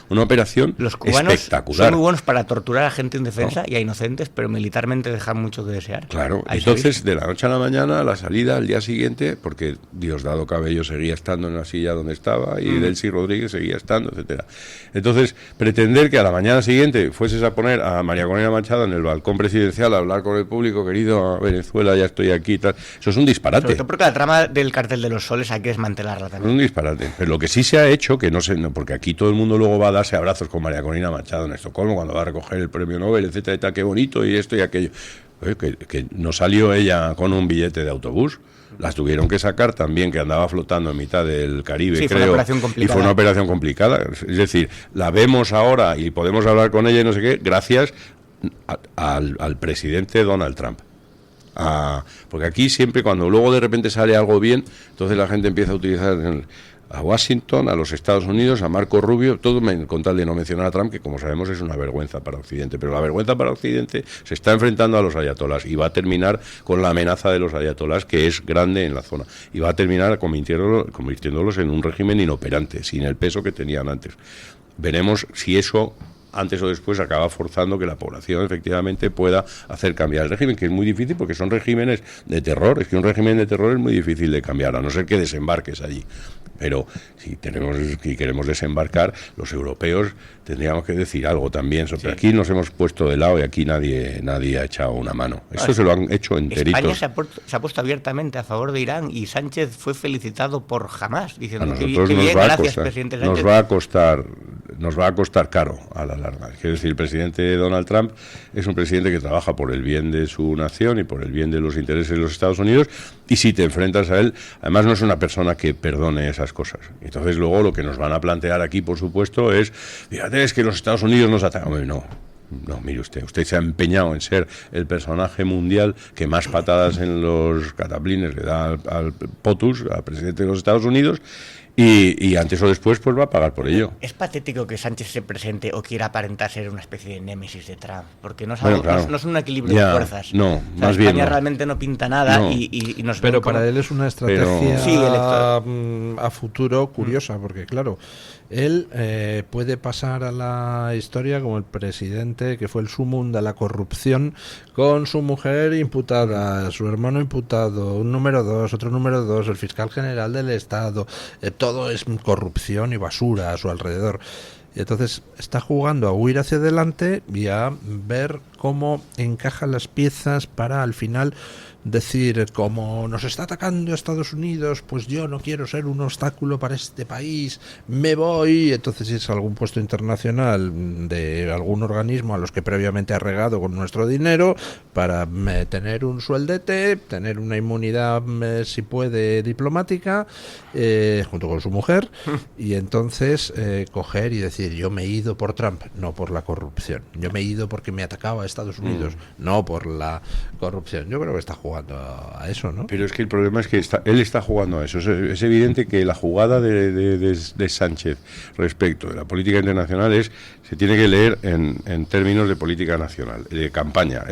una operación los cubanos espectacular. Son muy buenos para torturar a gente indefensa y a inocentes, pero militarmente dejan mucho que desear. Claro, entonces de la noche a la mañana, la salida al día siguiente, porque Diosdado Cabello seguía estando en la silla donde estaba y Delcy Rodríguez seguía estando, etcétera. Entonces, pretender que a la mañana siguiente fueses a poner a María Corina Machado en el balcón presidencial a hablar con el público, querido Venezuela, ya estoy aquí, tal, eso es un disparate. Sobre todo porque la trama del cartel de los soles hay que desmantelarla también. Es un disparate. Pero lo que sí se ha hecho, que no sé, porque aquí todo el mundo luego va a darse abrazos con María Corina Machado en Estocolmo cuando va a recoger el premio Nobel, etcétera, y tal, qué bonito, y esto y aquello. Que no salió ella con un billete de autobús. Las tuvieron que sacar también, que andaba flotando en mitad del Caribe, creo. Y fue una operación complicada. Es decir, la vemos ahora y podemos hablar con ella y no sé qué, gracias al presidente Donald Trump. Porque aquí siempre, cuando luego de repente sale algo bien, entonces la gente empieza a utilizar a Washington, a los Estados Unidos, a Marco Rubio, todo con tal de no mencionar a Trump, que como sabemos es una vergüenza para Occidente. Pero la vergüenza para Occidente se está enfrentando a los ayatolás y va a terminar con la amenaza de los ayatolás, que es grande en la zona, y va a terminar convirtiéndolos en un régimen inoperante, sin el peso que tenían antes. Veremos si eso antes o después acaba forzando que la población efectivamente pueda hacer cambiar el régimen, que es muy difícil porque son regímenes de terror. Es que un régimen de terror es muy difícil de cambiar, a no ser que desembarques allí. Pero si queremos desembarcar, los europeos tendríamos que decir algo también. Aquí nos hemos puesto de lado y aquí nadie ha echado una mano. Esto se lo han hecho enteritos. España se ha puesto abiertamente a favor de Irán y Sánchez fue felicitado por Hamás, diciendo que bien, gracias, presidente Sánchez. Nos va a costar caro a la larga. Quiero decir, el presidente Donald Trump es un presidente que trabaja por el bien de su nación y por el bien de los intereses de los Estados Unidos, y si te enfrentas a él, además no es una persona que perdone esas cosas. Entonces luego lo que nos van a plantear aquí, por supuesto, es, fíjate, es que los Estados Unidos nos atacan. Hombre, no, mire usted se ha empeñado en ser el personaje mundial que más patadas en los cataplines le da al POTUS, al presidente de los Estados Unidos, Y antes o después pues va a pagar por ello. Es patético que Sánchez se presente o quiera aparentar ser una especie de némesis de Trump, porque no es un equilibrio de fuerzas. No, más España bien no. realmente no pinta nada y nos Pero ven para él es una estrategia a futuro curiosa, porque claro, él puede pasar a la historia como el presidente que fue el sumum de la corrupción, con su mujer imputada, su hermano imputado, un número 2, otro número 2, el fiscal general del Estado, todo es corrupción y basura a su alrededor. Y entonces está jugando a huir hacia adelante y a ver cómo encaja las piezas para al final decir, como nos está atacando Estados Unidos, pues yo no quiero ser un obstáculo para este país, me voy. Entonces es algún puesto internacional de algún organismo a los que previamente ha regado con nuestro dinero para tener un sueldete, tener una inmunidad, si puede, diplomática, junto con su mujer, y entonces coger y decir, yo me he ido por Trump, no por la corrupción, yo me he ido porque me atacaba a Estados Unidos, no por la corrupción. Yo creo que está jugando a eso, ¿no? Pero es que el problema es que él está jugando a eso. Es evidente que la jugada de Sánchez respecto de la política internacional se tiene que leer en términos de política nacional, de campaña,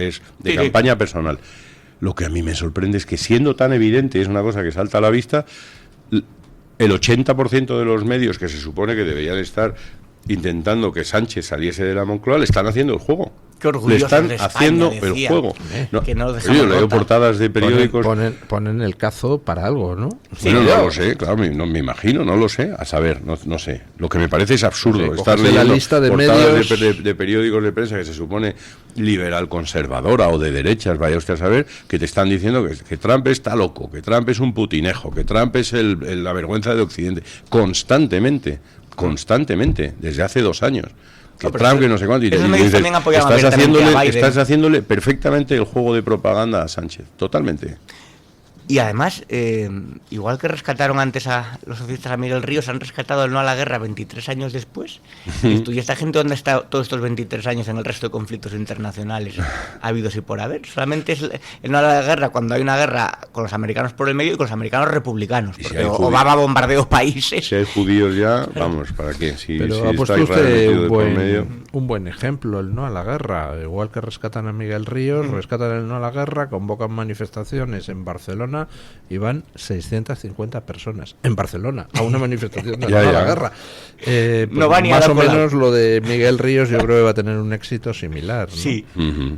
campaña personal. Lo que a mí me sorprende es que, siendo tan evidente, es una cosa que salta a la vista, el 80% de los medios que se supone que deberían estar intentando que Sánchez saliese de la Moncloa le están haciendo el juego. Le están haciendo el juego. Que no lo yo leo portadas de periódicos. Ponen el cazo para algo, ¿no? Bueno, no lo sé, claro, no me imagino, no lo sé. A saber, no sé. Lo que me parece es absurdo estar leyendo la lista de portadas medios de periódicos de prensa que se supone liberal conservadora o de derechas, vaya usted a saber, que te están diciendo que Trump está loco, que Trump es un putinejo, que Trump es la vergüenza de Occidente. Constantemente, desde hace 2 años. Que Trump, que no sé cuánto, y dices, estás haciéndole perfectamente el juego de propaganda a Sánchez, totalmente. Y además, igual que rescataron antes a los socialistas a Miguel Ríos, han rescatado el no a la guerra 23 años después. ¿Y esta gente dónde está todos estos 23 años en el resto de conflictos internacionales habidos y por haber? Solamente es el no a la guerra cuando hay una guerra con los americanos por el medio y con los americanos republicanos, porque si Obama bombardeó países. Si hay judíos ya, vamos, ¿para qué? Pero ha puesto usted un buen ejemplo, el no a la guerra. Igual que rescatan a Miguel Ríos, rescatan el no a la guerra, convocan manifestaciones en Barcelona y van 650 personas en Barcelona a una manifestación de no a la guerra. No va ni más a o menos lo de Miguel Ríos yo creo que va a tener un éxito similar, ¿no? Sí.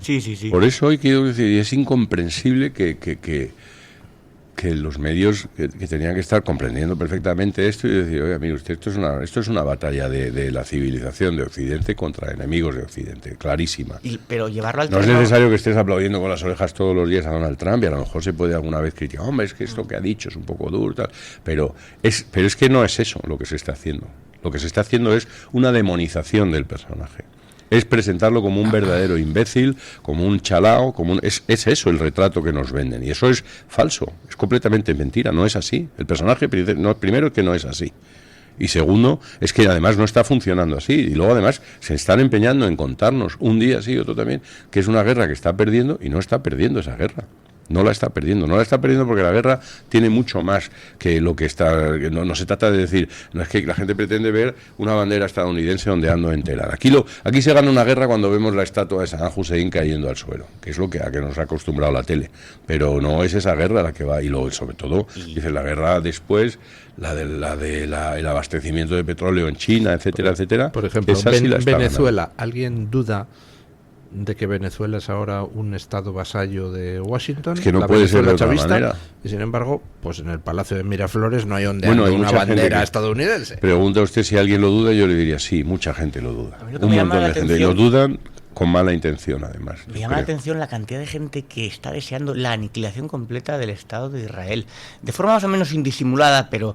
Sí. Por eso hoy quiero decir, es incomprensible que los medios que tenían que estar comprendiendo perfectamente esto y decir, oye, mire usted, esto es una batalla de la civilización de Occidente contra enemigos de Occidente, clarísima. Pero llevarlo al no es necesario que estés aplaudiendo con las orejas todos los días a Donald Trump, y a lo mejor se puede alguna vez criticar, hombre, es que esto que ha dicho es un poco duro, tal, pero es que no es eso lo que se está haciendo. Lo que se está haciendo es una demonización del personaje. Es presentarlo como un verdadero imbécil, como un chalao, es eso el retrato que nos venden, y eso es falso, es completamente mentira, no es así. El personaje, primero, es que no es así, y segundo, es que además no está funcionando así, y luego además se están empeñando en contarnos un día sí, otro también, que es una guerra que está perdiendo, y no está perdiendo esa guerra. No la está perdiendo porque la guerra tiene mucho más que lo que está. No se trata de decir, no es que la gente pretende ver una bandera estadounidense ondeando entera. Aquí se gana una guerra cuando vemos la estatua de Saddam Hussein cayendo al suelo, que es lo que a que nos ha acostumbrado la tele. Pero no es esa guerra la que va, y luego, sobre todo, dice la guerra después, el abastecimiento de petróleo en China, etcétera, etcétera. Por ejemplo, Venezuela, ¿alguien duda de que Venezuela es ahora un estado vasallo de Washington? Es que no puede ser de otra manera. Y sin embargo, pues en el Palacio de Miraflores no hay ondeando una bandera estadounidense. Pregunta usted si alguien lo duda, yo le diría sí, mucha gente lo duda. Un montón de gente. Y lo dudan con mala intención, además. Me llama la atención la cantidad de gente que está deseando la aniquilación completa del Estado de Israel. De forma más o menos indisimulada, pero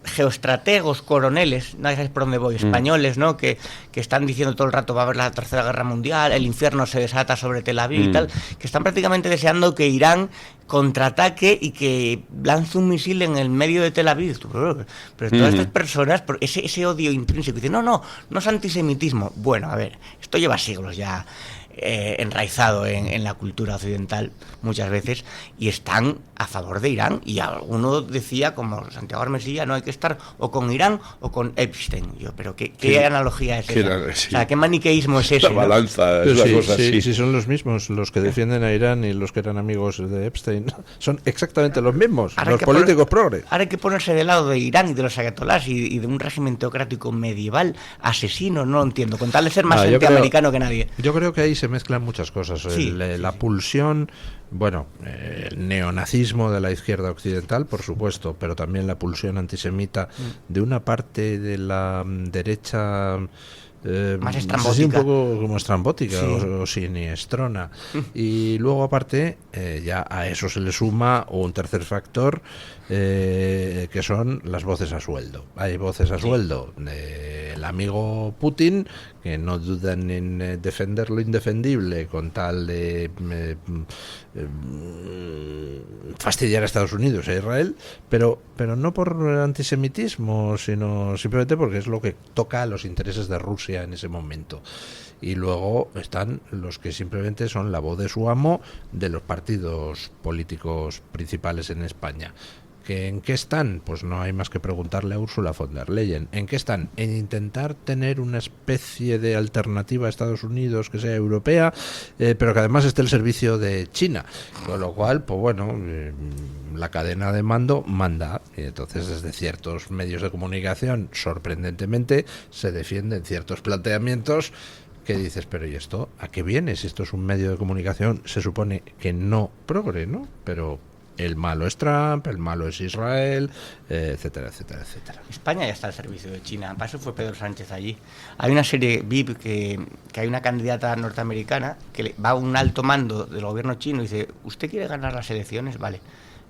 geoestrategos, coroneles, no sabéis por dónde voy, españoles, ¿no? Que están diciendo todo el rato va a haber la Tercera Guerra Mundial, el infierno se desata sobre Tel Aviv y tal, que están prácticamente deseando que Irán contraataque y que lance un misil en el medio de Tel Aviv. Pero todas estas personas, por ese odio intrínseco, dicen, no es antisemitismo. Bueno, a ver, esto lleva siglos ya. enraizado en la cultura occidental muchas veces, y están a favor de Irán. Y alguno decía, como Santiago Armesilla, no hay que estar o con Irán o con Epstein. Yo, pero ¿qué analogía es esa? Sí. O sea, ¿qué maniqueísmo es ese? La balanza, ¿no? es una cosa así. Sí, son los mismos los que defienden a Irán y los que eran amigos de Epstein. Son exactamente los mismos, los políticos progres. Ahora hay que ponerse del lado de Irán y de los ayatolás y de un régimen teocrático medieval asesino, no lo entiendo, con tal de ser más antiamericano que nadie. Yo creo que ahí se mezclan muchas cosas. La pulsión, bueno, el neonazismo de la izquierda occidental, por supuesto, pero también la pulsión antisemita de una parte de la derecha más estrambótica. Sí, un poco como estrambótica o siniestrona. Y luego aparte ya a eso se le suma un tercer factor que son las voces a sueldo. Hay voces a sueldo del amigo Putin que no dudan en defender lo indefendible con tal de fastidiar a Estados Unidos e Israel, pero no por antisemitismo, sino simplemente porque es lo que toca a los intereses de Rusia en ese momento. Y luego están los que simplemente son la voz de su amo de los partidos políticos principales en España. ¿En qué están? Pues no hay más que preguntarle a Ursula von der Leyen. ¿En qué están? En intentar tener una especie de alternativa a Estados Unidos que sea europea, pero que además esté al servicio de China. Con lo cual, pues bueno, la cadena de mando manda. Y entonces desde ciertos medios de comunicación, sorprendentemente, se defienden ciertos planteamientos que dices, pero ¿y esto a qué viene? Si esto es un medio de comunicación, se supone que no progre, ¿no? Pero el malo es Trump, el malo es Israel, etcétera, etcétera, etcétera. España ya está al servicio de China, para eso fue Pedro Sánchez allí. Hay una serie VIP que hay una candidata norteamericana que va a un alto mando del gobierno chino y dice, ¿usted quiere ganar las elecciones? Vale,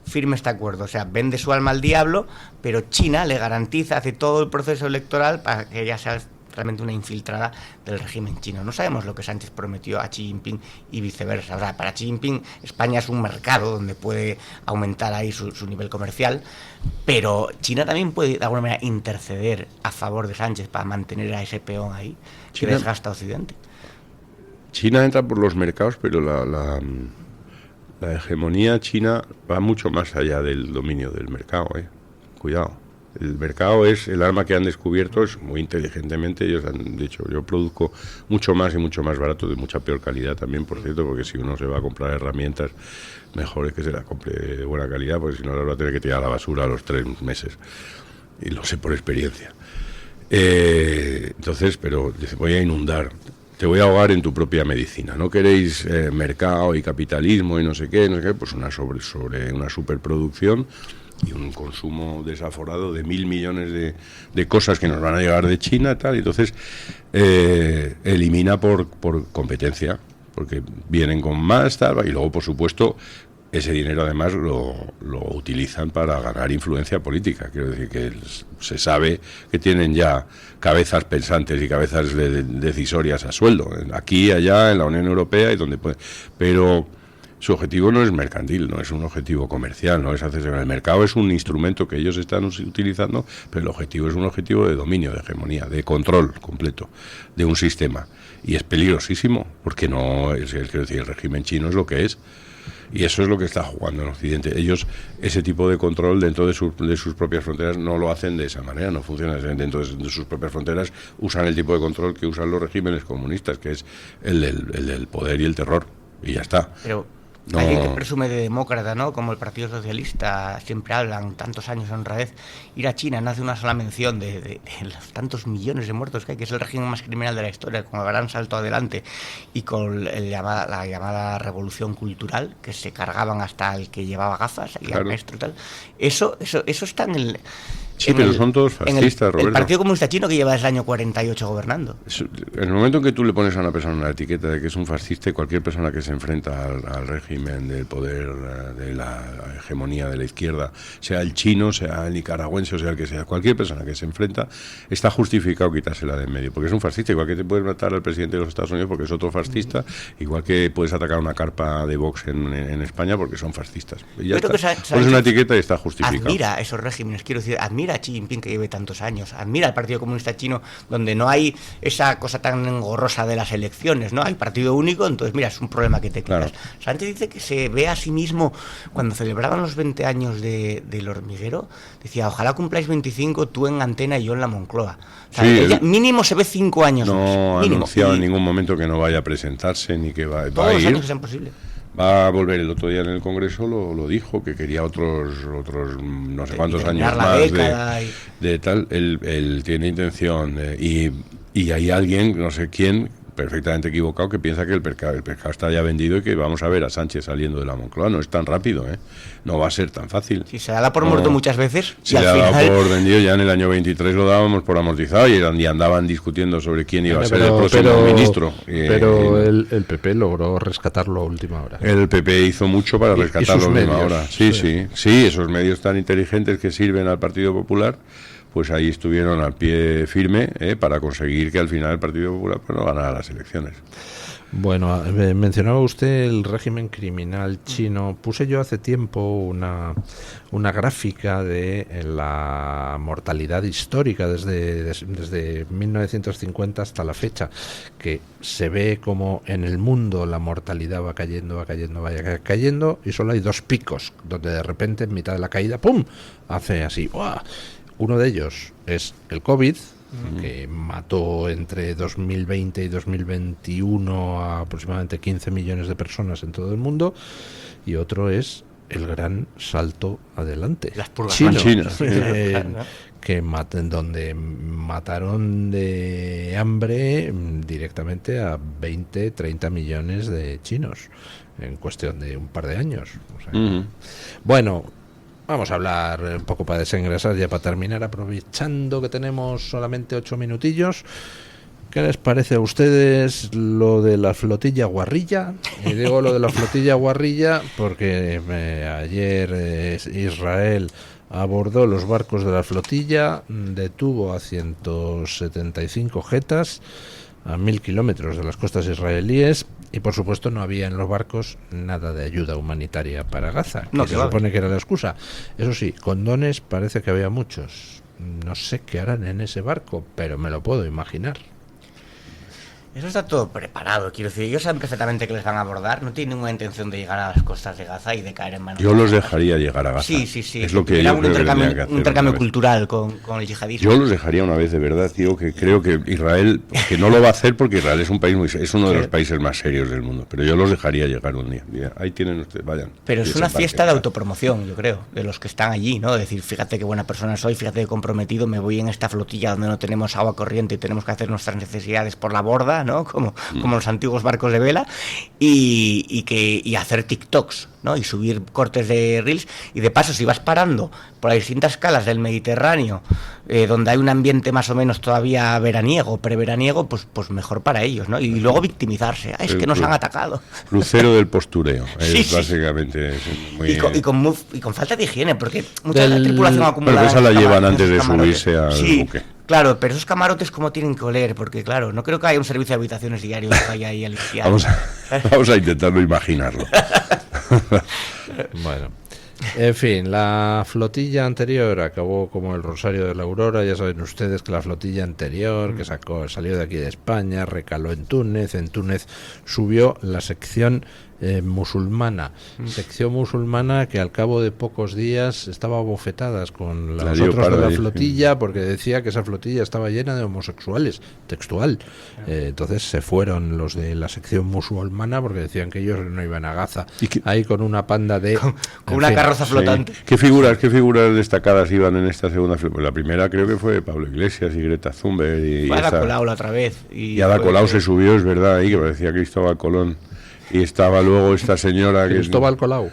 firme este acuerdo. O sea, vende su alma al diablo, pero China le garantiza, hace todo el proceso electoral para que ella sea realmente una infiltrada del régimen chino. No sabemos lo que Sánchez prometió a Xi Jinping y viceversa. O sea, para Xi Jinping España es un mercado donde puede aumentar ahí su nivel comercial, pero China también puede de alguna manera interceder a favor de Sánchez para mantener a ese peón ahí que desgasta a Occidente. China entra por los mercados, pero la hegemonía china va mucho más allá del dominio del mercado. Cuidado. El mercado es el arma que han descubierto, es muy inteligentemente. Ellos han dicho, yo produzco mucho más y mucho más barato, de mucha peor calidad también, por cierto, porque si uno se va a comprar herramientas, mejor es que se la compre de buena calidad, porque si no la va a tener que tirar a la basura a los 3 meses. Y lo sé por experiencia. Entonces, pero dice, voy a inundar, te voy a ahogar en tu propia medicina. ¿No queréis mercado y capitalismo y no sé qué? Pues una sobre una superproducción y un consumo desaforado de 1.000 millones de cosas que nos van a llegar de China, tal. Y entonces elimina por competencia, porque vienen con más, tal, y luego, por supuesto, ese dinero además lo utilizan para ganar influencia política. Quiero decir que se sabe que tienen ya cabezas pensantes y cabezas decisorias a sueldo, aquí, allá, en la Unión Europea y donde puede. Pero su objetivo no es mercantil, no es un objetivo comercial, no es hacerse con el mercado, es un instrumento que ellos están utilizando, pero el objetivo es un objetivo de dominio, de hegemonía, de control completo de un sistema. Y es peligrosísimo, porque no es, quiero decir, el régimen chino es lo que es. Y eso es lo que está jugando en Occidente. Ellos, ese tipo de control dentro de sus propias fronteras no lo hacen de esa manera, no funciona dentro de sus propias fronteras. Usan el tipo de control que usan los regímenes comunistas, que es el del poder y el terror, y ya está. Pero alguien que presume de demócrata, ¿no? Como el Partido Socialista, siempre hablan tantos años en honradez. Ir a China no hace una sola mención de los tantos millones de muertos que hay, que es el régimen más criminal de la historia, con el gran salto adelante y con la llamada revolución cultural, que se cargaban hasta el que llevaba gafas y al maestro y tal. Eso está en el... Sí, pero son todos fascistas, Roberto. El Partido Comunista Chino, que lleva desde el año 48 gobernando. En el momento en que tú le pones a una persona una etiqueta de que es un fascista, cualquier persona que se enfrenta al régimen del poder, de la hegemonía de la izquierda, sea el chino, sea el nicaragüense, o sea el que sea, cualquier persona que se enfrenta, está justificado quitársela de en medio, porque es un fascista. Igual que te puedes matar al presidente de los Estados Unidos porque es otro fascista, igual que puedes atacar una carpa de Vox en España porque son fascistas. Y ya está. Pones una etiqueta y está justificado. Admira esos regímenes, quiero decir, admira admira a Xi Jinping, que lleve tantos años, admira al Partido Comunista Chino, donde no hay esa cosa tan engorrosa de las elecciones, ¿no? Hay partido único, entonces mira, es un problema que te quitas. Claro. Sánchez dice que se ve a sí mismo, cuando celebraban los 20 años del hormiguero, decía, ojalá cumpláis 25 tú en Antena y yo en la Moncloa. O sea, ella mínimo se ve 5 años no más. Ha anunciado en ningún momento que no vaya a presentarse ni que va a ir. Todos los años que sean posibles. Va a volver el otro día en el Congreso, lo dijo, que quería otros no sé cuántos años más de tal. Él tiene intención, y hay alguien, no sé quién, perfectamente equivocado, que piensa que el pescado está ya vendido y que vamos a ver a Sánchez saliendo de la Moncloa. No es tan rápido, no va a ser tan fácil. Si se da por muerto muchas veces. Se le ha dado por vendido, ya en el año 23 lo dábamos por amortizado y andaban discutiendo sobre quién iba a ser el próximo ministro. Pero el PP logró rescatarlo a última hora. El PP hizo mucho para rescatarlo a última hora. Sí, esos medios tan inteligentes que sirven al Partido Popular, pues ahí estuvieron al pie firme para conseguir que al final el Partido Popular no ganara las elecciones. Bueno, mencionaba usted el régimen criminal chino. Puse yo hace tiempo una gráfica de la mortalidad histórica desde 1950 hasta la fecha, que se ve como en el mundo la mortalidad va cayendo, y solo hay 2 picos, donde de repente en mitad de la caída, ¡pum!, hace así, ¡buah! Uno de ellos es el COVID, que mató entre 2020 y 2021 a aproximadamente 15 millones de personas en todo el mundo, y otro es el gran salto adelante. Las purgas chinas. Donde mataron de hambre directamente a 20, 30 millones de chinos en cuestión de un par de años. O sea, bueno, vamos a hablar un poco para desengrasar, ya para terminar, aprovechando que tenemos solamente 8 minutillos. ¿Qué les parece a ustedes lo de la flotilla guarrilla? Y digo lo de la flotilla guarrilla porque ayer Israel abordó los barcos de la flotilla, detuvo a 175 jetas a 1000 kilómetros de las costas israelíes, y por supuesto no había en los barcos nada de ayuda humanitaria para Gaza, que se supone que era la excusa. Eso sí, condones parece que había muchos. No sé qué harán en ese barco, pero me lo puedo imaginar. Eso está todo preparado, quiero decir, ellos saben perfectamente que les van a abordar, no tienen ninguna intención de llegar a las costas de Gaza y de caer en manos. Yo los dejaría llegar a Gaza. Sí. Es lo que yo un intercambio cultural con el yihadismo. Yo los dejaría una vez, de verdad, tío, que creo que Israel, que no lo va a hacer porque Israel es un país es uno de los países más serios del mundo, pero yo los dejaría llegar un día. Ahí tienen ustedes, vayan. Pero es una fiesta de autopromoción, yo creo, de los que están allí, ¿no? Decir, fíjate qué buena persona soy, fíjate qué comprometido, me voy en esta flotilla donde no tenemos agua corriente y tenemos que hacer nuestras necesidades por la borda, ¿no? Como los antiguos barcos de vela, y hacer TikToks, ¿no? Y subir cortes de reels, y de paso, si vas parando por las distintas calas del Mediterráneo, donde hay un ambiente más o menos todavía veraniego, preveraniego, pues mejor para ellos, ¿no? Y luego victimizarse, es que nos han atacado. Crucero del postureo, básicamente. Es muy... y con falta de higiene, porque mucha de la tripulación acumulada... Pero esa la llevan antes de subirse al buque. Claro, pero esos camarotes como tienen que oler, porque claro, no creo que haya un servicio de habitaciones diario que vaya ahí a limpiar. Vamos a intentarlo imaginarlo. Bueno, en fin, la flotilla anterior acabó como el Rosario de la Aurora. Ya saben ustedes que la flotilla anterior que salió de aquí de España, recaló en Túnez subió la sección musulmana, sección musulmana que al cabo de pocos días estaba bofetadas con los otros de la flotilla, porque decía que esa flotilla estaba llena de homosexuales, textual. Entonces se fueron los de la sección musulmana porque decían que ellos no iban a Gaza, ahí con una panda de... con una carroza flotante. ¿Qué figuras destacadas iban en esta segunda? Pues la primera creo que fue Pablo Iglesias y Greta Thunberg. Y Ada Colau la otra vez. Y Ada Colau se subió, es verdad, ahí que parecía Cristóbal Colón. Y estaba luego esta señora Cristóbal Colau.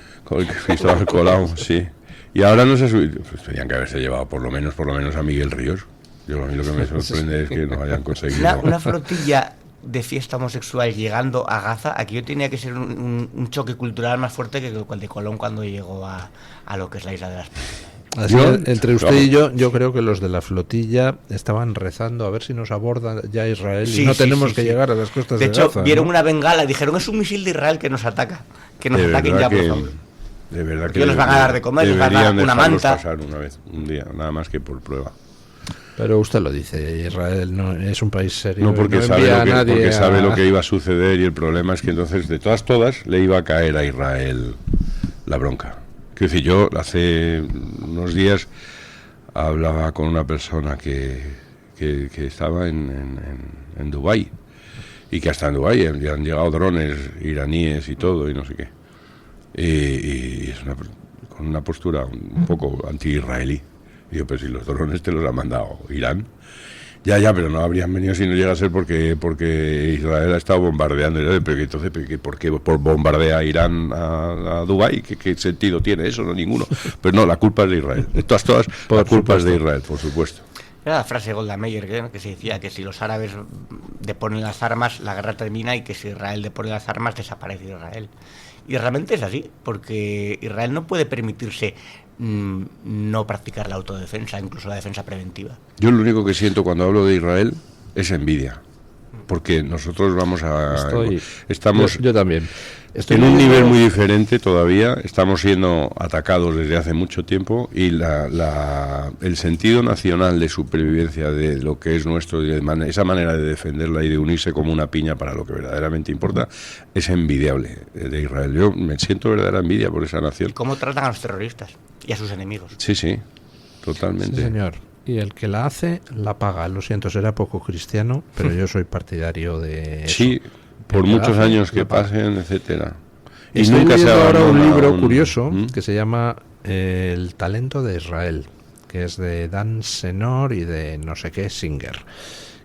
Cristóbal Colau, sí. Y ahora no se ha subido. Pues tenían que haberse llevado por lo menos a Miguel Ríos. A mí lo que me sorprende es que no hayan conseguido. Una flotilla de fiesta homosexual llegando a Gaza, aquello tenía que ser un choque cultural más fuerte que el de Colón cuando llegó a lo que es la isla de las Palmas. Así entre usted y yo creo que los de la flotilla estaban rezando a ver si nos aborda ya Israel y no tenemos que llegar a las costas de Gaza. De hecho, vieron una bengala y dijeron, es un misil de Israel que nos ataca, que nos ataquen ya, por favor. De verdad que les van a dar de comer, les van a dar una manta. Pasar una vez, un día, nada más que por prueba. Pero usted lo dice, Israel no es un país serio. No, porque, sabe lo que iba a suceder, y el problema es que entonces de todas le iba a caer a Israel la bronca. Quiero decir, yo hace unos días hablaba con una persona que estaba en Dubái, y que hasta en Dubái ya han llegado drones iraníes y todo, y no sé qué. Y es con una postura un poco anti-israelí. Y yo, pues si los drones te los ha mandado Irán. Ya, pero no habrían venido si no llega a ser porque Israel ha estado bombardeando. Pero entonces, ¿por qué bombardea Irán a Dubái? ¿Qué sentido tiene eso? No, ninguno. Pero no, la culpa es de Israel. De todas, la culpa es de Israel, por supuesto. Era la frase de Golda Meir, que se decía que si los árabes deponen las armas, la guerra termina, y que si Israel depone las armas, desaparece Israel. Y realmente es así, porque Israel no puede permitirse no practicar la autodefensa, incluso la defensa preventiva. Yo lo único que siento cuando hablo de Israel es envidia, porque nosotros estamos yo también en un nivel muy diferente todavía. Estamos siendo atacados desde hace mucho tiempo, y el sentido nacional de supervivencia de lo que es nuestro, esa manera de defenderla y de unirse como una piña para lo que verdaderamente importa, es envidiable de Israel. Yo me siento verdadera envidia por esa nación. ¿Cómo tratan a los terroristas y a sus enemigos? Sí, totalmente. Sí, señor. Y el que la hace, la paga. Lo siento, será poco cristiano, pero yo soy partidario de eso. Sí, por muchos años que pasen, etcétera. Y estoy nunca se ahora un libro curioso que se llama El talento de Israel, que es de Dan Senor y de no sé qué Singer,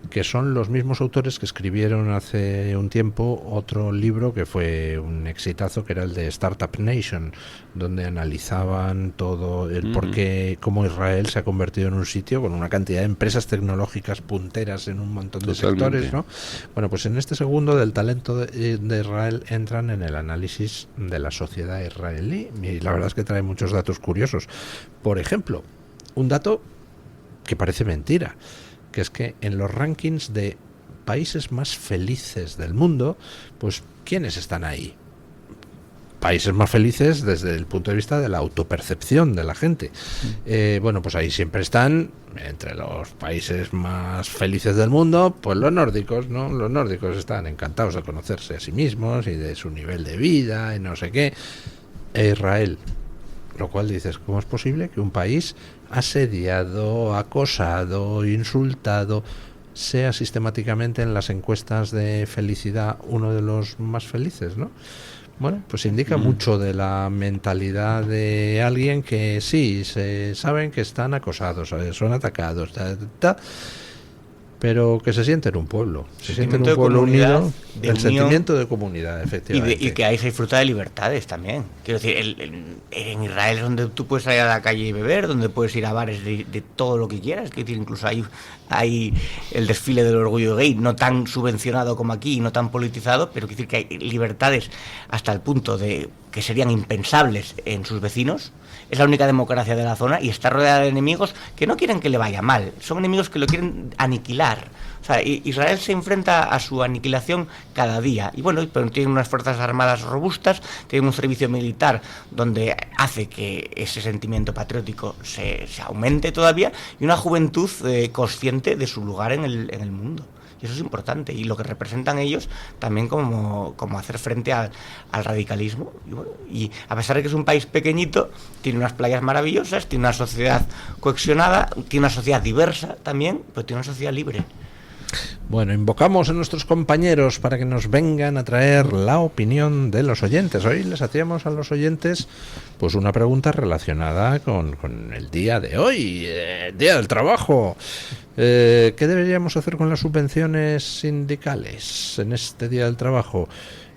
que son los mismos autores que escribieron hace un tiempo otro libro que fue un exitazo, que era el de Startup Nation, donde analizaban todo el por qué, cómo Israel se ha convertido en un sitio con una cantidad de empresas tecnológicas punteras en un montón de sectores, ¿no? Bueno, pues en este segundo del talento de Israel entran en el análisis de la sociedad israelí, y la verdad es que trae muchos datos curiosos. Por ejemplo, un dato que parece mentira, que es que en los rankings de países más felices del mundo, pues ¿quiénes están ahí? Países más felices desde el punto de vista de la autopercepción de la gente. Bueno, pues ahí siempre están, entre los países más felices del mundo, pues los nórdicos, ¿no? Los nórdicos están encantados de conocerse a sí mismos y de su nivel de vida y no sé qué. Israel. Lo cual dices, ¿cómo es posible que un país asediado, acosado, insultado, sea sistemáticamente en las encuestas de felicidad uno de los más felices, ¿no? Bueno, pues indica mucho de la mentalidad de alguien que sí, se saben que están acosados, son atacados, pero que se siente en un pueblo, se siente en un pueblo unido, el sentimiento de comunidad, efectivamente. Y que ahí se disfruta de libertades también. Quiero decir, en Israel es donde tú puedes salir a la calle y beber, donde puedes ir a bares de todo lo que quieras. Quiero decir, incluso hay el desfile del orgullo gay, no tan subvencionado como aquí, no tan politizado, pero quiero decir que hay libertades hasta el punto de que serían impensables en sus vecinos. Es la única democracia de la zona y está rodeada de enemigos que no quieren que le vaya mal, son enemigos que lo quieren aniquilar. O sea, Israel se enfrenta a su aniquilación cada día. Y bueno, pero tiene unas fuerzas armadas robustas, tiene un servicio militar donde hace que ese sentimiento patriótico se aumente todavía, y una juventud consciente de su lugar en el mundo. Y eso es importante, y lo que representan ellos también como hacer frente al radicalismo. Y a pesar de que es un país pequeñito, tiene unas playas maravillosas, tiene una sociedad cohesionada, tiene una sociedad diversa también, pero tiene una sociedad libre. Bueno, invocamos a nuestros compañeros para que nos vengan a traer la opinión de los oyentes. Hoy les hacíamos a los oyentes pues una pregunta relacionada con el día de hoy, el día del trabajo. ¿Qué deberíamos hacer con las subvenciones sindicales en este día del trabajo?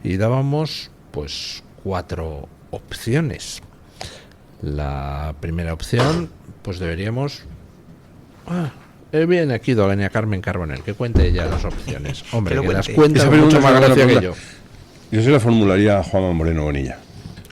Y dábamos pues 4 opciones. La primera opción, pues deberíamos... viene aquí doña Carmen Carbonell, que cuente ella las opciones. Hombre, que las cuenta mucho más gracia que yo. Yo se la formularía a Juanma Moreno Bonilla.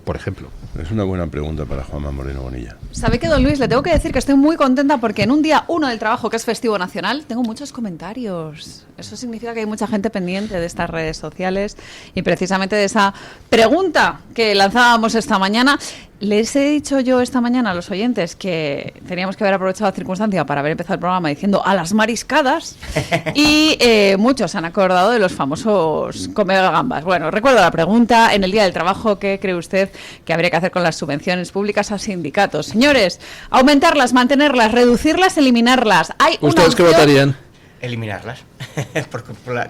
Por ejemplo. Es una buena pregunta para Juanma Moreno Bonilla. ¿Sabe qué, don Luis? Le tengo que decir que estoy muy contenta porque en un día 1 del trabajo, que es festivo nacional, tengo muchos comentarios. Eso significa que hay mucha gente pendiente de estas redes sociales y precisamente de esa pregunta que lanzábamos esta mañana. Les he dicho yo esta mañana a los oyentes que teníamos que haber aprovechado la circunstancia para haber empezado el programa diciendo a las mariscadas y muchos se han acordado de los famosos comegambas. Bueno, recuerdo la pregunta en el Día del Trabajo: ¿qué cree usted que habría que hacer con las subvenciones públicas a sindicatos? Señores, aumentarlas, mantenerlas, reducirlas, eliminarlas. Hay ¿Ustedes qué votarían? Eliminarlas.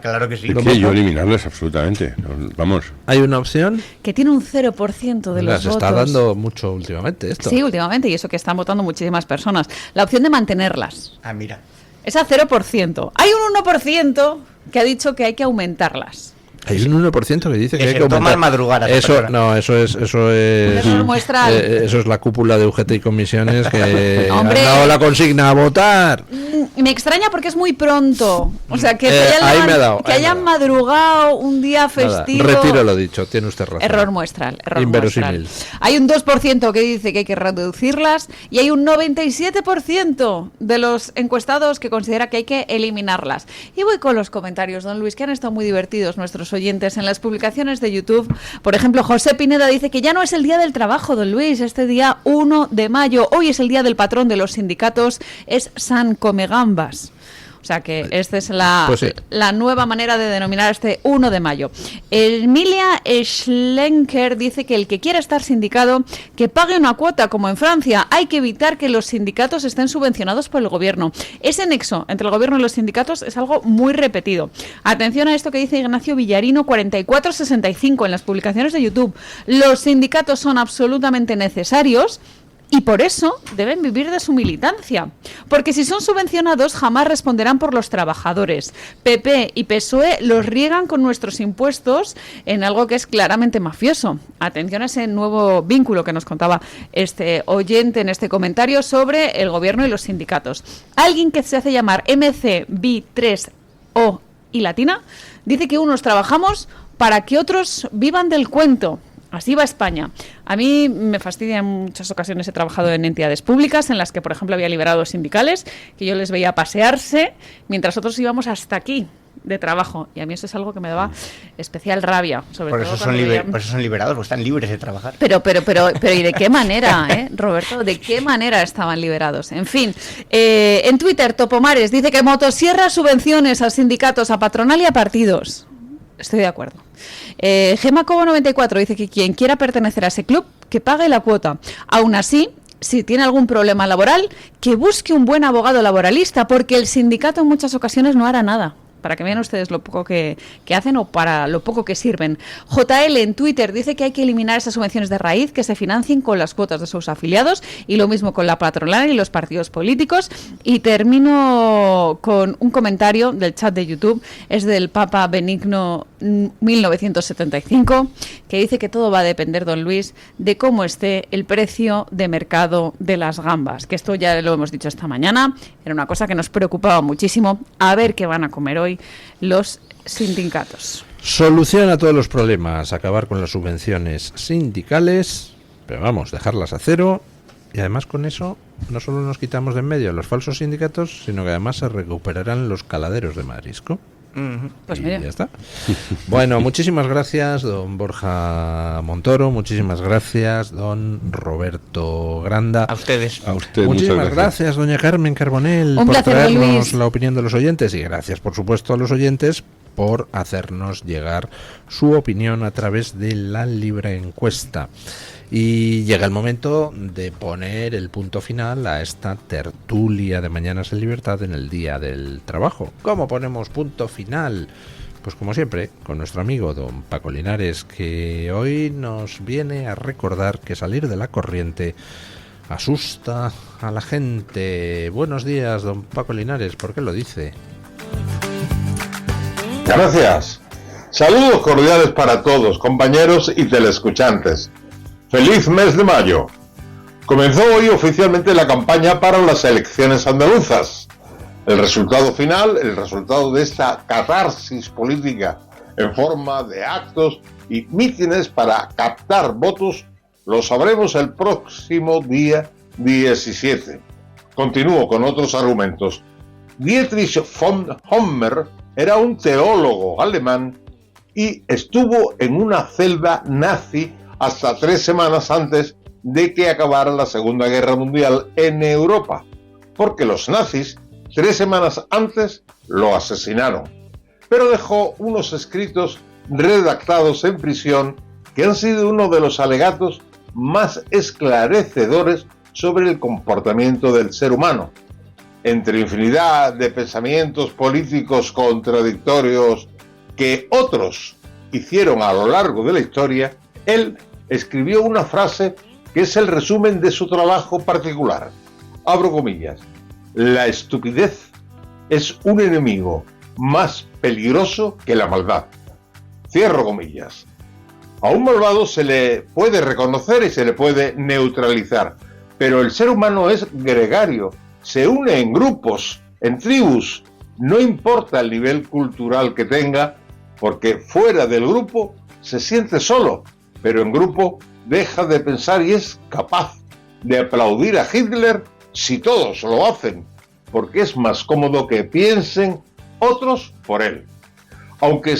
Claro que sí. Sí, yo eliminarlas absolutamente. Vamos. ¿Hay una opción? Que tiene un 0% de los Las votos. está dando mucho últimamente esto. Sí, últimamente, y eso que están votando muchísimas personas. La opción de mantenerlas. Ah, mira. Es a 0%. Hay un 1% que ha dicho que hay que aumentarlas. Hay un 1% que dice que hay que toma aumentar. al madrugar. Eso es Error muestral. eso es la cúpula de UGT y comisiones que han Hombre. dado la consigna a votar. Me extraña porque es muy pronto. O sea, que hayan madrugado un día festivo. Nada, retiro lo dicho, tiene usted razón. Error muestral. Inverosímil. Muestral. Hay un 2% que dice que hay que reducirlas y hay un 97% de los encuestados que considera que hay que eliminarlas. Y voy con los comentarios, don Luis, que han estado muy divertidos nuestros oyentes en las publicaciones de YouTube. Por ejemplo, José Pineda dice que ya no es el Día del Trabajo, don Luis, este día 1 de mayo. Hoy es el Día del Patrón de los Sindicatos, es San Comegambas. O sea que esta es la nueva manera de denominar este 1 de mayo. Emilia Schlenker dice que el que quiera estar sindicado, que pague una cuota, como en Francia. Hay que evitar que los sindicatos estén subvencionados por el gobierno. Ese nexo entre el gobierno y los sindicatos es algo muy repetido. Atención a esto que dice Ignacio Villarino, 4465, en las publicaciones de YouTube. Los sindicatos son absolutamente necesarios y por eso deben vivir de su militancia. Porque si son subvencionados, jamás responderán por los trabajadores. PP y PSOE los riegan con nuestros impuestos en algo que es claramente mafioso. Atención a ese nuevo vínculo que nos contaba este oyente en este comentario sobre el gobierno y los sindicatos. Alguien que se hace llamar MCB3O y latina dice que unos trabajamos para que otros vivan del cuento. Así va España. A mí me fastidia en muchas ocasiones. He trabajado en entidades públicas en las que, por ejemplo, había liberados sindicales que yo les veía pasearse mientras otros íbamos hasta aquí de trabajo. Y a mí eso es algo que me daba especial rabia. Por eso son liberados, pues están libres de trabajar. Pero ¿y de qué manera, Roberto? ¿De qué manera estaban liberados? En fin, en Twitter, Topomares dice que motosierra subvenciones a sindicatos, a patronal y a partidos. Estoy de acuerdo. Gema Cobo 94 dice que quien quiera pertenecer a ese club, que pague la cuota. Aún así, si tiene algún problema laboral, que busque un buen abogado laboralista, porque el sindicato en muchas ocasiones no hará nada. Para que vean ustedes lo poco que hacen o para lo poco que sirven. JL en Twitter dice que hay que eliminar esas subvenciones de raíz que se financien con las cuotas de sus afiliados, y lo mismo con la patronal y los partidos políticos. Y termino con un comentario del chat de YouTube, es del Papa Benigno 1975, que dice que todo va a depender, don Luis, de cómo esté el precio de mercado de las gambas. Que esto ya lo hemos dicho esta mañana, era una cosa que nos preocupaba muchísimo. A ver qué van a comer hoy los sindicatos. Solución a todos los problemas: acabar con las subvenciones sindicales, pero vamos, dejarlas a cero. Y además con eso no solo nos quitamos de en medio a los falsos sindicatos, sino que además se recuperarán los caladeros de marisco. Pues y mira, ya está. Bueno, muchísimas gracias, don Borja Montoro. Muchísimas gracias, don Roberto Granda. A ustedes. A usted, Muchísimas gracias, doña Carmen Carbonell, Un por placer, traernos Luis. la opinión de los oyentes. Y gracias, por supuesto, a los oyentes por hacernos llegar su opinión a través de la libre encuesta. Y llega el momento de poner el punto final a esta tertulia de Mañanas en Libertad en el Día del Trabajo. ¿Cómo ponemos punto final? Pues como siempre, con nuestro amigo don Paco Linares, que hoy nos viene a recordar que salir de la corriente asusta a la gente. Buenos días, don Paco Linares, ¿por qué lo dice? Gracias. Saludos cordiales para todos, compañeros y teleescuchantes. ¡Feliz mes de mayo! Comenzó hoy oficialmente la campaña para las elecciones andaluzas. El resultado final, el resultado de esta catarsis política en forma de actos y mítines para captar votos, lo sabremos el próximo día 17. Continúo con otros argumentos. Dietrich von Hommer era un teólogo alemán y estuvo en una celda nazi hasta 3 semanas antes de que acabara la Segunda Guerra Mundial en Europa, porque los nazis 3 semanas antes lo asesinaron, pero dejó unos escritos redactados en prisión que han sido uno de los alegatos más esclarecedores sobre el comportamiento del ser humano. Entre infinidad de pensamientos políticos contradictorios que otros hicieron a lo largo de la historia, él escribió una frase que es el resumen de su trabajo particular. Abro comillas: la estupidez es un enemigo más peligroso que la maldad. Cierro comillas. A un malvado se le puede reconocer y se le puede neutralizar, pero el ser humano es gregario, se une en grupos, en tribus, no importa el nivel cultural que tenga, porque fuera del grupo se siente solo, pero en grupo deja de pensar y es capaz de aplaudir a Hitler si todos lo hacen, porque es más cómodo que piensen otros por él. Aunque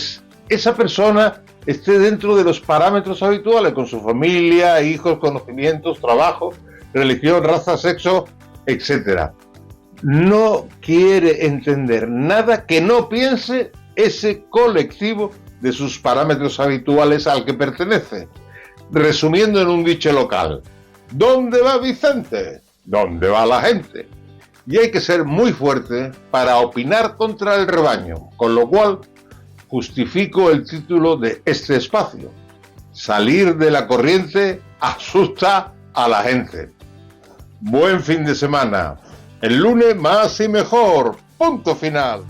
esa persona esté dentro de los parámetros habituales, con su familia, hijos, conocimientos, trabajo, religión, raza, sexo, etc. No quiere entender nada que no piense ese colectivo de sus parámetros habituales al que pertenece. Resumiendo en un dicho local: ¿dónde va Vicente? ¿Dónde va la gente? Y hay que ser muy fuerte para opinar contra el rebaño, con lo cual justifico el título de este espacio: salir de la corriente asusta a la gente. Buen fin de semana. El lunes más y mejor. Punto final.